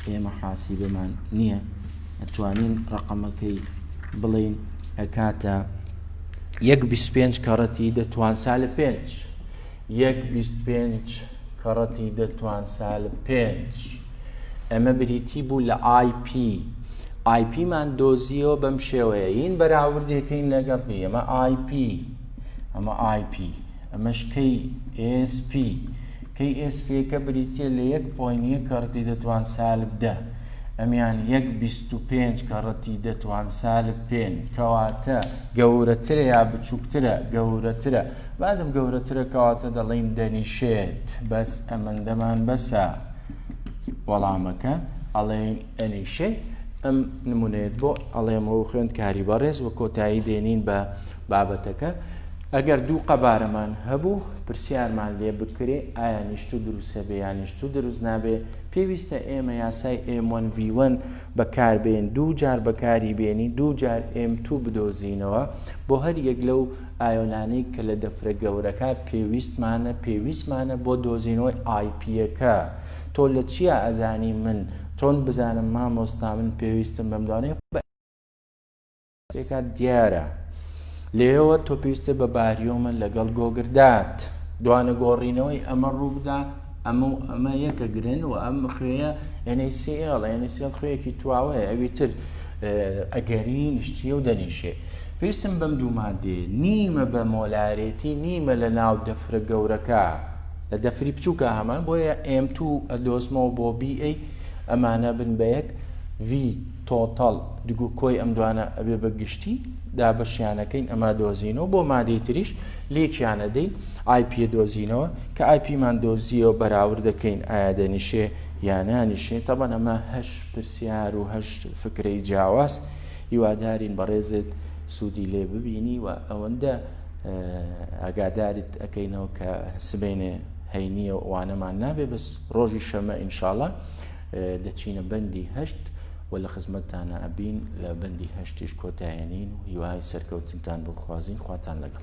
ئێمە حاسیبەمان نییە ئەتوانین ڕقەمەکەی بڵین ئەکاتە 1.25 کەڕەتی دەتوان سالب 1.25 کەڕەتی دەتوان سالب 5 ئەمە بریتی بوو لە IP-مان دۆزیەوە بەم شێوەیە هین بەراوردێکەین لەگەڵی ئەمە IP ئەمەش کەی SP کەی SP-کە بریتە لە 1.1 کەڕەتی دەتوان سالب 10 ئەمیان 1.25 کەڕەتی دەتوان سالب 5 کەواتە گەورەترە یا بچووکترە گەورەترە بادم گەورەترە کەواتە دەڵێن دەنیشێت بەس ئەمەندەمان بەسە وەڵامەکە ئەڵێن ئەنیشەی ئەم نمونێت بۆ ئەڵێمەوە خوێند کاری بەڕێز وە کۆتایی دێنین بە بابەتەکە ئەگەر دوو قەبارەمان هەبوو پرسیارمان لێ بکرێ ئایا نیشتو دروستە بێ یا نیشتو دروست نابێ پێویستە ئێمە یاسای M1 V1 بەکاربێن دوو جار بەکاری بێنی دوو جار M2 بدۆزینەوە بۆ هەر یەک لەو ئایۆنانەی کە لە دەفرە گەورەکە پێویستمانە بۆ دۆزینەوەی IPەکە تۆ لە چیە ئەزانی من چۆن بزانم مامۆستا من پێویستم بەمدانێ دیارە لێەوە تۆ پێویستە بە باریۆمە لەگەڵ گۆگردات دوانە گۆڕینەوەی ئەمە ڕووبدا ئەمە یەکە گرن و ئەم خوێە NaCl خوێیەکی تواوەیە ئەوی تر ئەگەری نیشتیە و دەنیشێ پێویستم بەم دوو مادێ نیمە بە مۆلارێتی نیمە لە ناو دەفرە گەورەکە لە دەفری بچووکە هەمان بۆیە M2 ئەدۆزمەوە بۆ BA ئەمانە بن بە یەک V تۆتەڵ دگو کۆی ئەم دوانە ئەبێ بە گشتی دابەشیانەکەین ئەمە دۆزینەوە بۆ مادەی تریش لێکیانە دەین IP دۆزینەوە کە IPمان دۆزیەوە بەراورد دەکەین ئایا دەنیشێ یان نانیشێ تەبەن ئەمە هەشت پرسیار و هەشت فکرەی جیاواز هیوادارین بەڕێزت سوودی لێ ببینی و ئەوەندە ئاگاداریت ئەەکەینەوە کە سبەینێ هەینیە ئەوانەمان نابێ بەس ڕۆژی شەمە ئینشاڵە دەچینە بەندی هەشت و لە خزمەتتانە ئەبین لە بەندی هەشتیش کۆتایەنین و هیوای سەرکەوتنتان بخوازین خواتان لەگەڵ